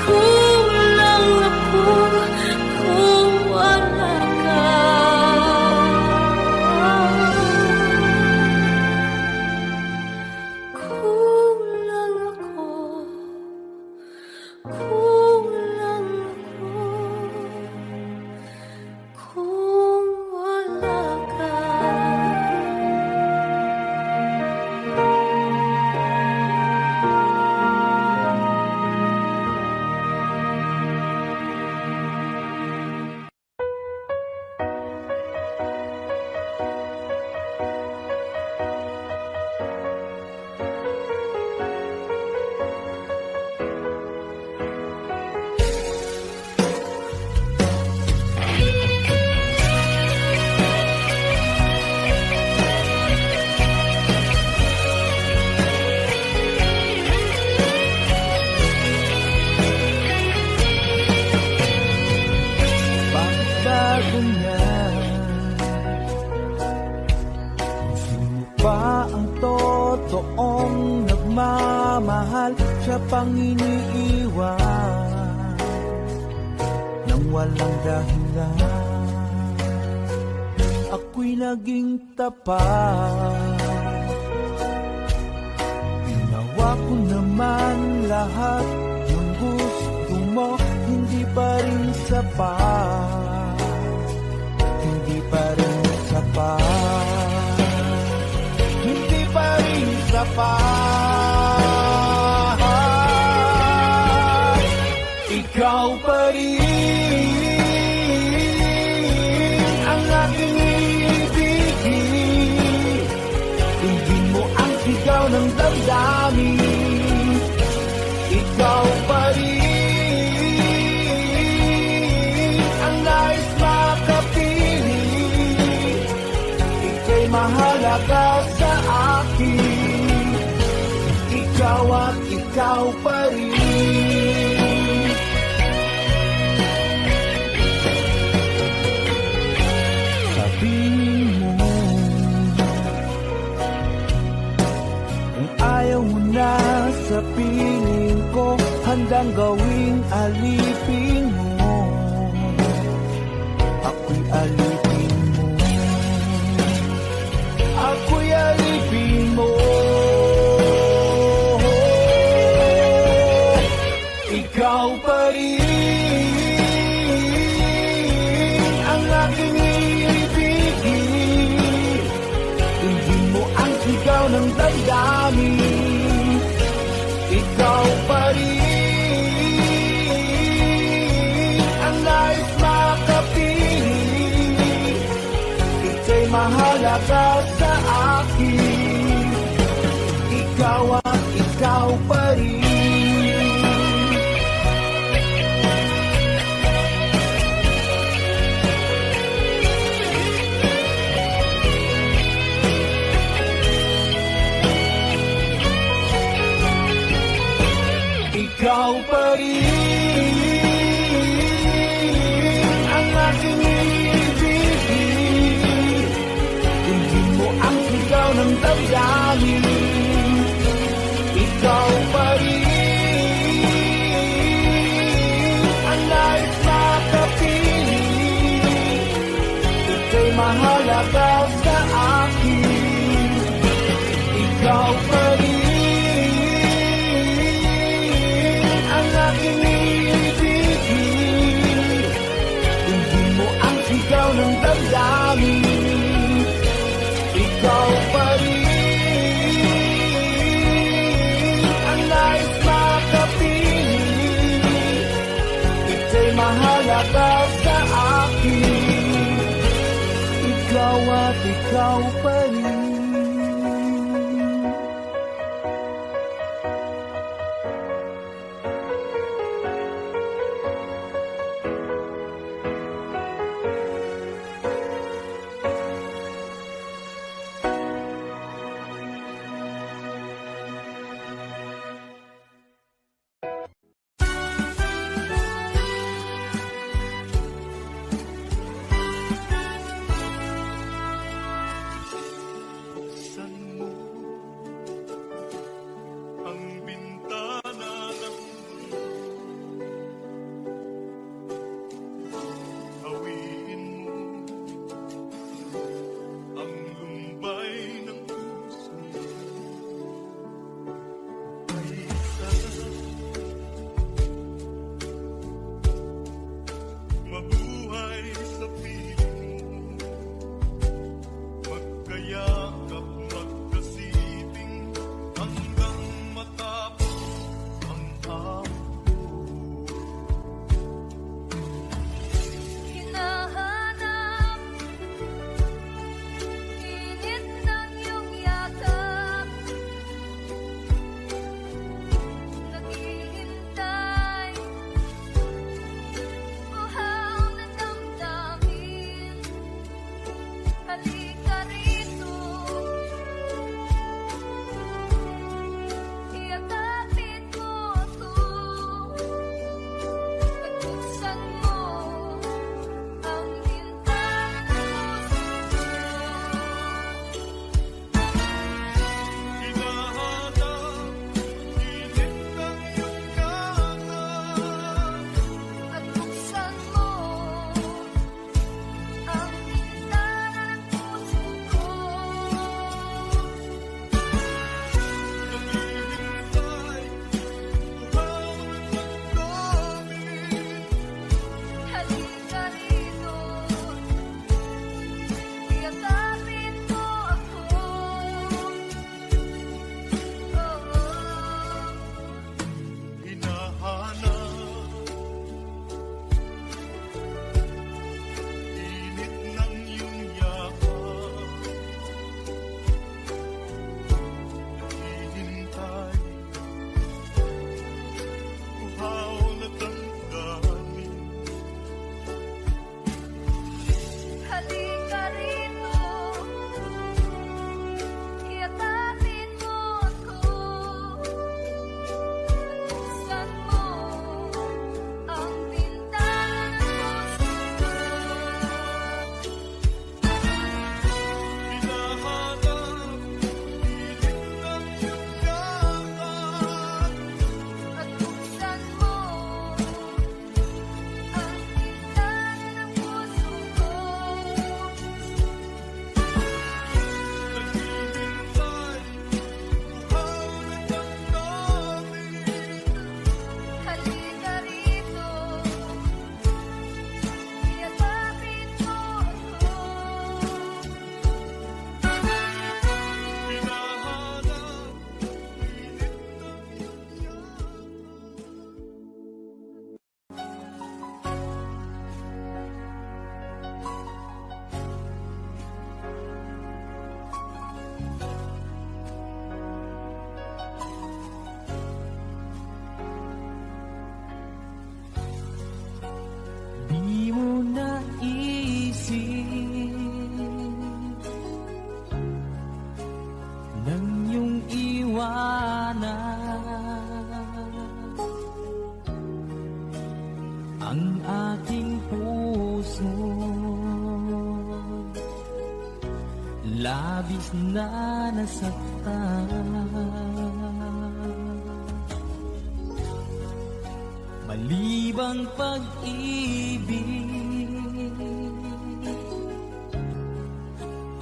kung wala ka. Kulang ako kung wala ka. Bakit ba ganyan? Sino pa ang totoong nagmamahal? Siya pang iniiwan ng walang dahilan. naging tapat. Ginawa ko naman lahat ng gusto mo, hindi pa rin sapat. Hindi pa rin sapat. Hindi pa rin sapat. Ikaw pa rin ang aking ibigin. Hindi mo ang sigaw ng damdamin. Ikaw pa rin ang nais makapiling. Ika'y mahalaga sa akin. Ikaw at ikaw pa rin. Sabihin mo kung ayaw mo na sa piling ko, handang gawing alipin mo. Ako'y alipin mo. Ako'y alipin mo. Ikaw pa rin ang aking ibigin. Hindi mo ang sigaw ng damdamin. Ikaw pa rin ang nais makapiling. Ika'y mahalaga sa akin. Ikaw at ikaw pa rin. Ikaw pa rin ang aking ibigin. Hindi mo ang sigaw ng damdamin. Ikaw pa rin ang nais makapiling. Ika'y mahalaga sa akin. Ikaw pa rin ang aking ibigin. Hindi mo ang sigaw ng damdamin. Ikaw pa rin ang nais makapiling. Ika'y mahalaga sa akin. Ikaw at ikaw pa rin. labis na nasaktan. Malibang pag-ibig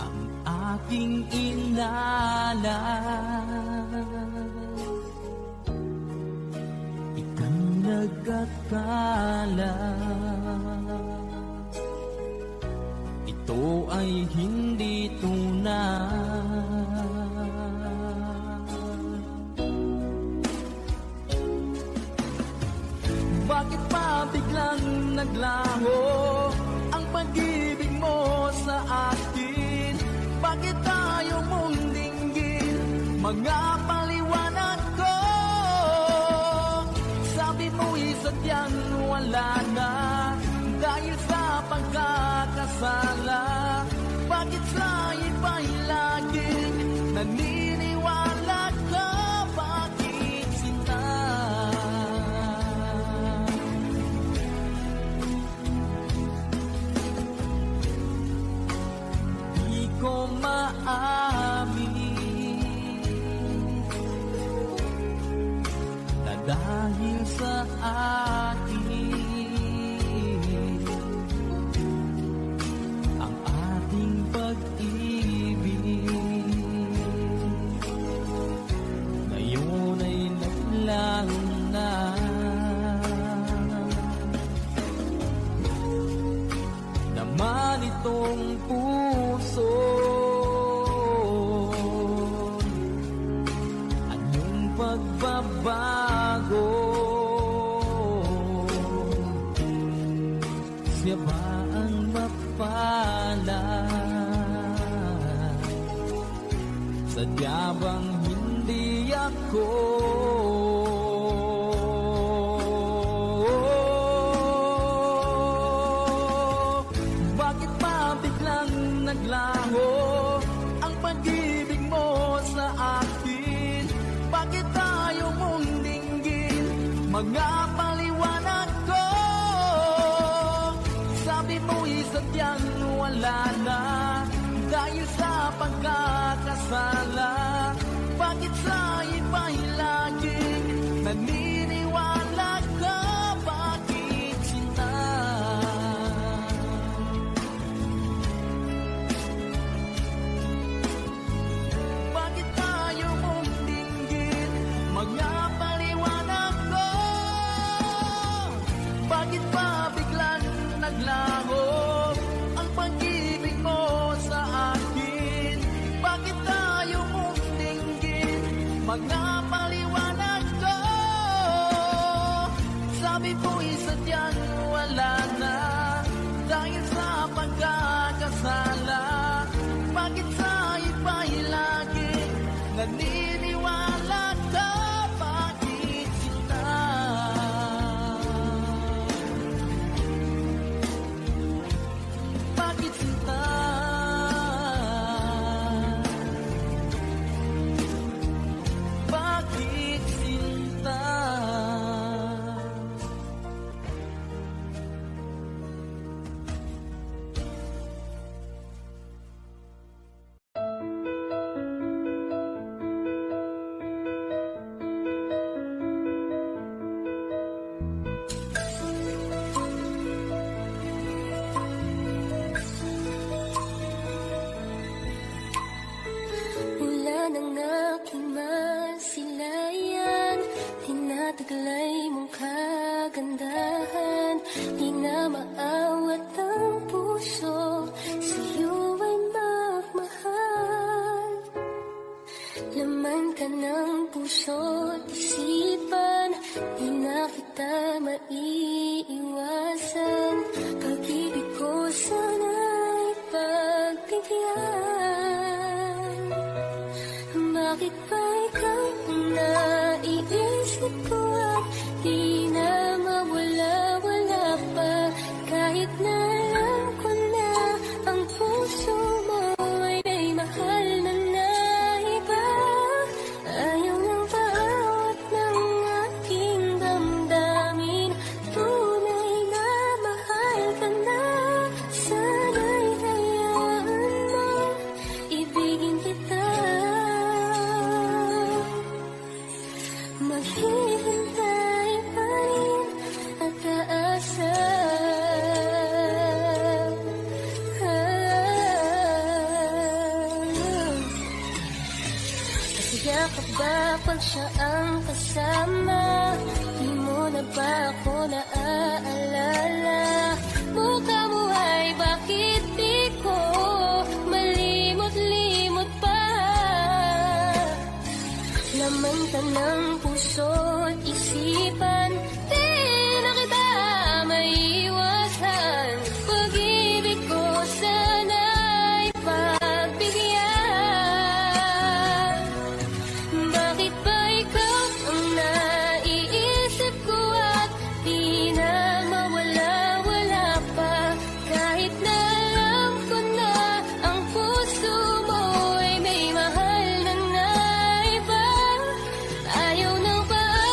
ang aking inalay, ika'y nag-akala ito ay hindi tunay. Bakit pa biglang naglaho ang pag-ibig mo sa akin? Bakit tayo mong dinggin mga paliwanag ko? Sabi mo'y sadyang wala na dahil sa pagkakasala. Bakit sa iba'y laging naniniwala ka? Bakit sinta? Di ko maamin na dahil sa akin pag-ibig ngayon ay naglaho na. Naman itong puso, anong pagbabago? Siya ba ang mapalad? Sadya bang hindi ako? Bakit pa biglang naglaho ang pag-ibig mo sa akin? Bakit tayo mong dinggin mga paliwanag ko? Sabi mo'y sadyang wala na dahil sa pagkakasala. Bakit sa iba'y laging naniniwala ka? Bakit sinta? Bakit tayo mong dinggin mga paliwanag ko? Bakit pa biglang naglaho ang pag-ibig mo sa akin? Bakit tayo mong dinggin mga paliwanag ko? Sabi ko'y sadyang wala na dahil sa pagkakasala. Bakit sa iba'y laging naniniwala ka? Bakit sinta? Bakit sinta? Bakit sinta? Mula ng aking masilayan, tinataglay mong kagandahan. Di na maawat ang puso, sa'yo ay magmahal. Laman ka ng puso't isipan, di na kita maiiwasan. Pag-ibig ko sana'y pagbigyan. Bakit ba ikaw ang naiisip ko at di na mawala-wala pa? Kahit na alam ko na ang puso mo ay may mahal na iba. Ayaw ng bawat ng aking damdamin, tunay na mahal ka na. Sana'y hayaan mo, ibigin Masaya ka ba pag siya ang kasama? Di mo na ba ako naaalala? Mukha mo ay bakit di ko malimot-limot pa? Laman ka ng puso't isipan, di na kita maiwasan. Pag-ibig ko sana'y pagbigyan. Bakit ba ikaw ang naiisip ko at di na mawala-wala pa? Kahit na alam ko na ang puso mo ay may mahal na iba. Ayaw nang paalisin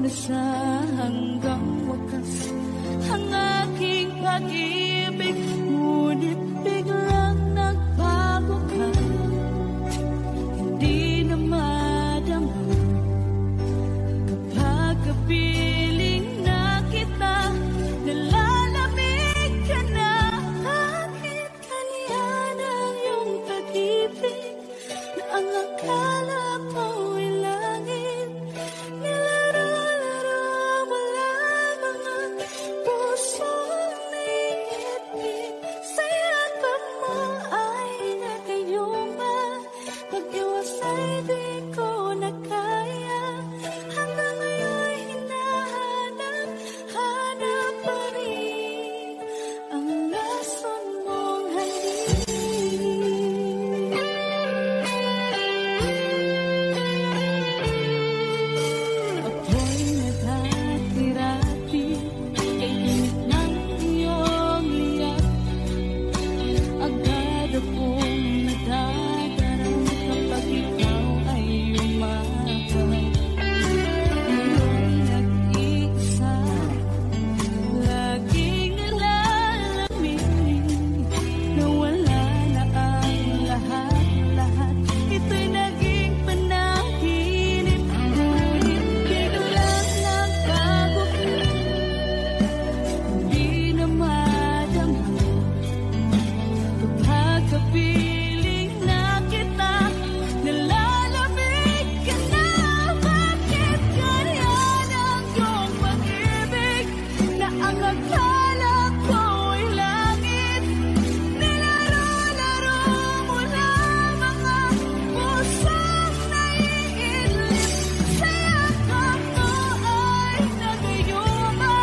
na siya hanggang wakas ang aking pag-ibig, ngunit biglang nagbago ka. Hindi na madama kapag kapiling na kita, nalalamig ka na. Bakit kaniyan ang iyong pag-ibig na ang akala mo'y langit? Nilaro-laro mo lamang ang pusong naiibig. Sa yakap mo ay nagayuma, pag-iwasay di ko na kaya. Hanggang ngayon hinahanap, hanap pa rin ang lason mong halik. Ako'y naghatirati kay init ng iyong iyak. Agad akong nadadarang kapag ikaw ay umaga. Ngayon nag-iisa, laging nalalamig, na wala na ang lahat-lahat. Ito'y naging panaginip, ngunit biglang nagbago ka. Hindi na madama kapag kapiling na kita, nalalamig ka na. Bakit ganyan ang iyong pag-ibig na ang akala ko'y langit? Nilaro-laro mo lamang ang pusong naiinlip. Sa yakap mo ay nagayuma,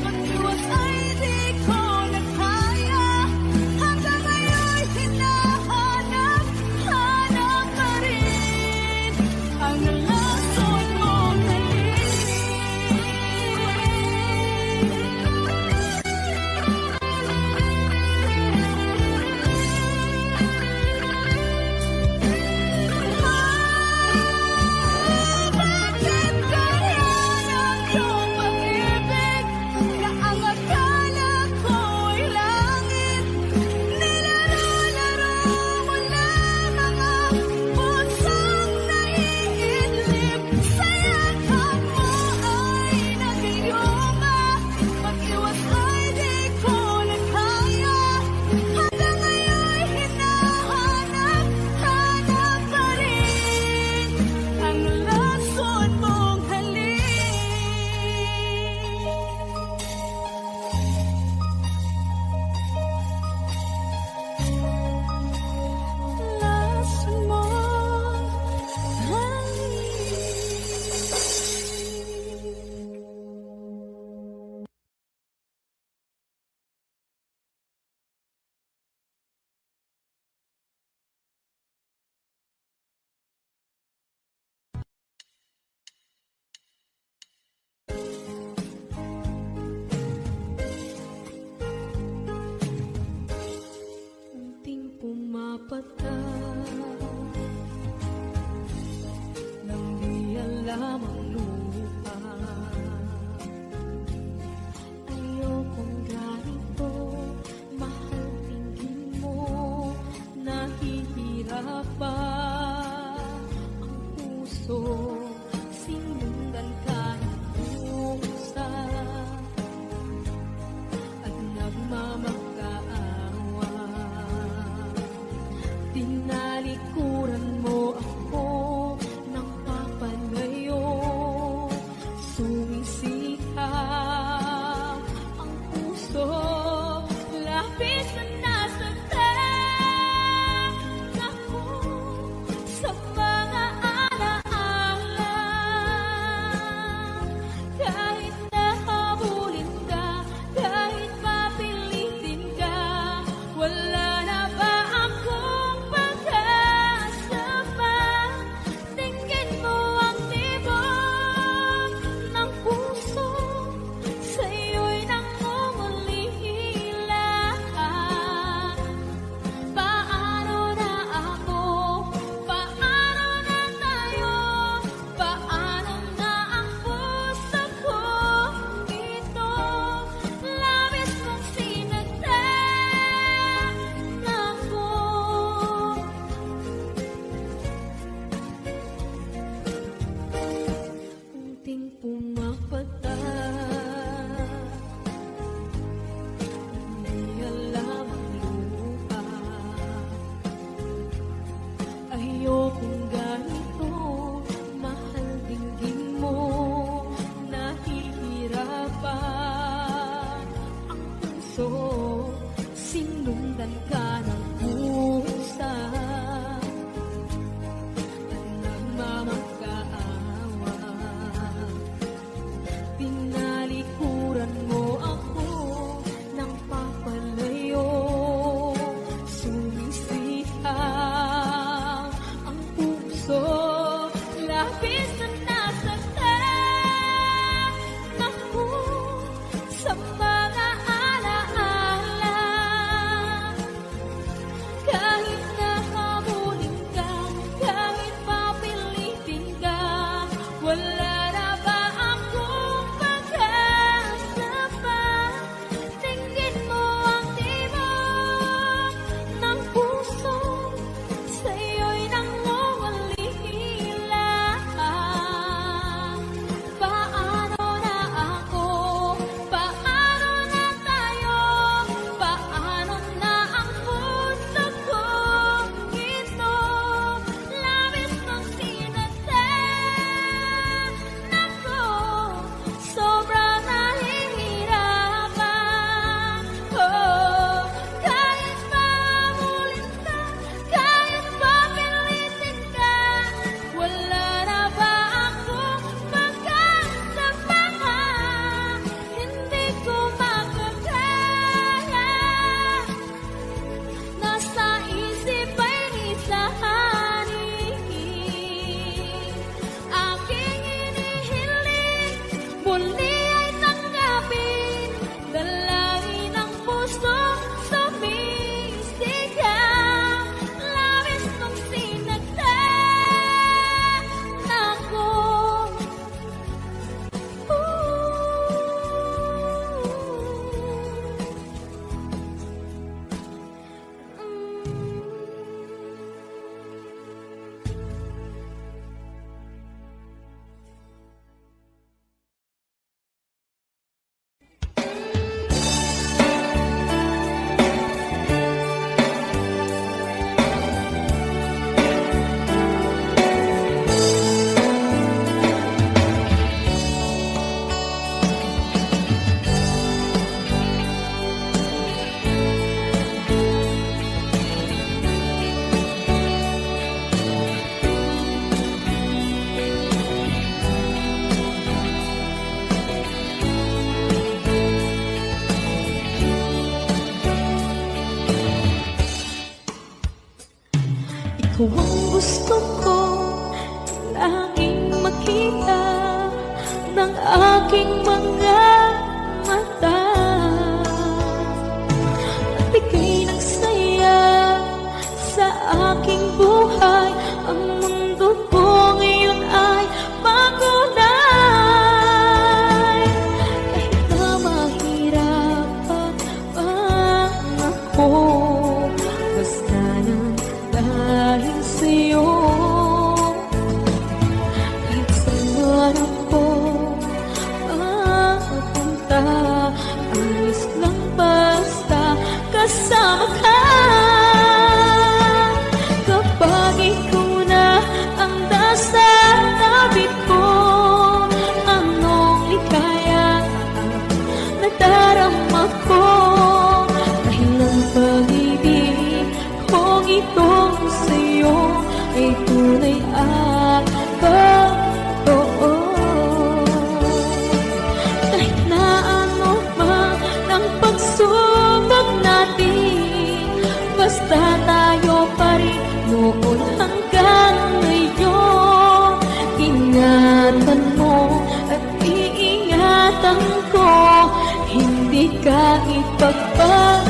pag-iwas ay di ko na kaya. Hanggang ngayon hinahanap, hanap pa rin ang lason mong halik. Bakit ganyan ang iyong pag-ibig na ang akala ko'y langit? Nilaro-laro mo lamang ang pusong naiinlip. Sa yakap mo ay nagayuma, pag-iwas ay di ko na kaya. Hanggang ngayon hinahanap, hanap pa rin ang lason mong halik. Lason mong halik. Unting pumapata nang di alam ang lupa. Ayokong ganito, mahal tingin mo, nahihirapan ang puso. Sinundan kahit kusa at nagmamakaawa. Tinalikuran mo ako ng papanayon. makita ng aking mga mata. Nagbigay ng saya sa aking buhay. Ang mundo ko ngayon ay makulay. Kahit na mahirapan man ako, basta nang dahil sa'yo. Kahit saan ako mapunta, ayos lang basta kasama ka. Kapag ikaw na ang nasa tabi ko, anong likaya nadarama ko. Dahil ang pag-ibig kong itong sa'yo ay tunay at totoo. Kahit na ano man ang pagsubok natin, basta tayo pa rin noon hanggang ngayon. Ingatan mo at iingatan ko, hindi ka ipagpapalik.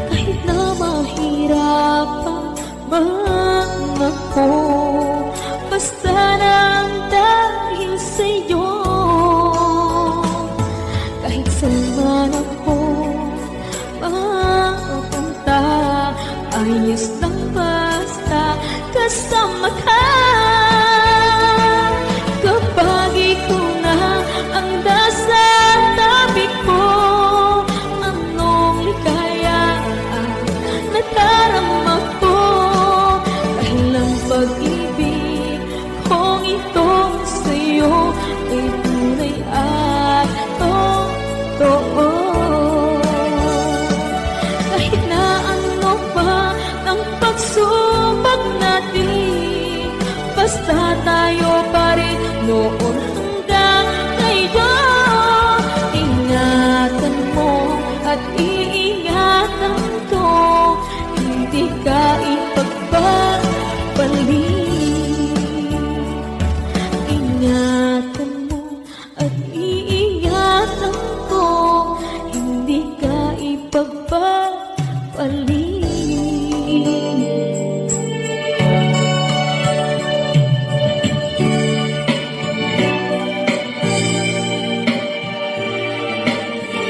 Kahit na mahirapan man ako, basta nang dahil sa'yo. Kahit saan man ako mapunta, ayos lang basta kasama ka.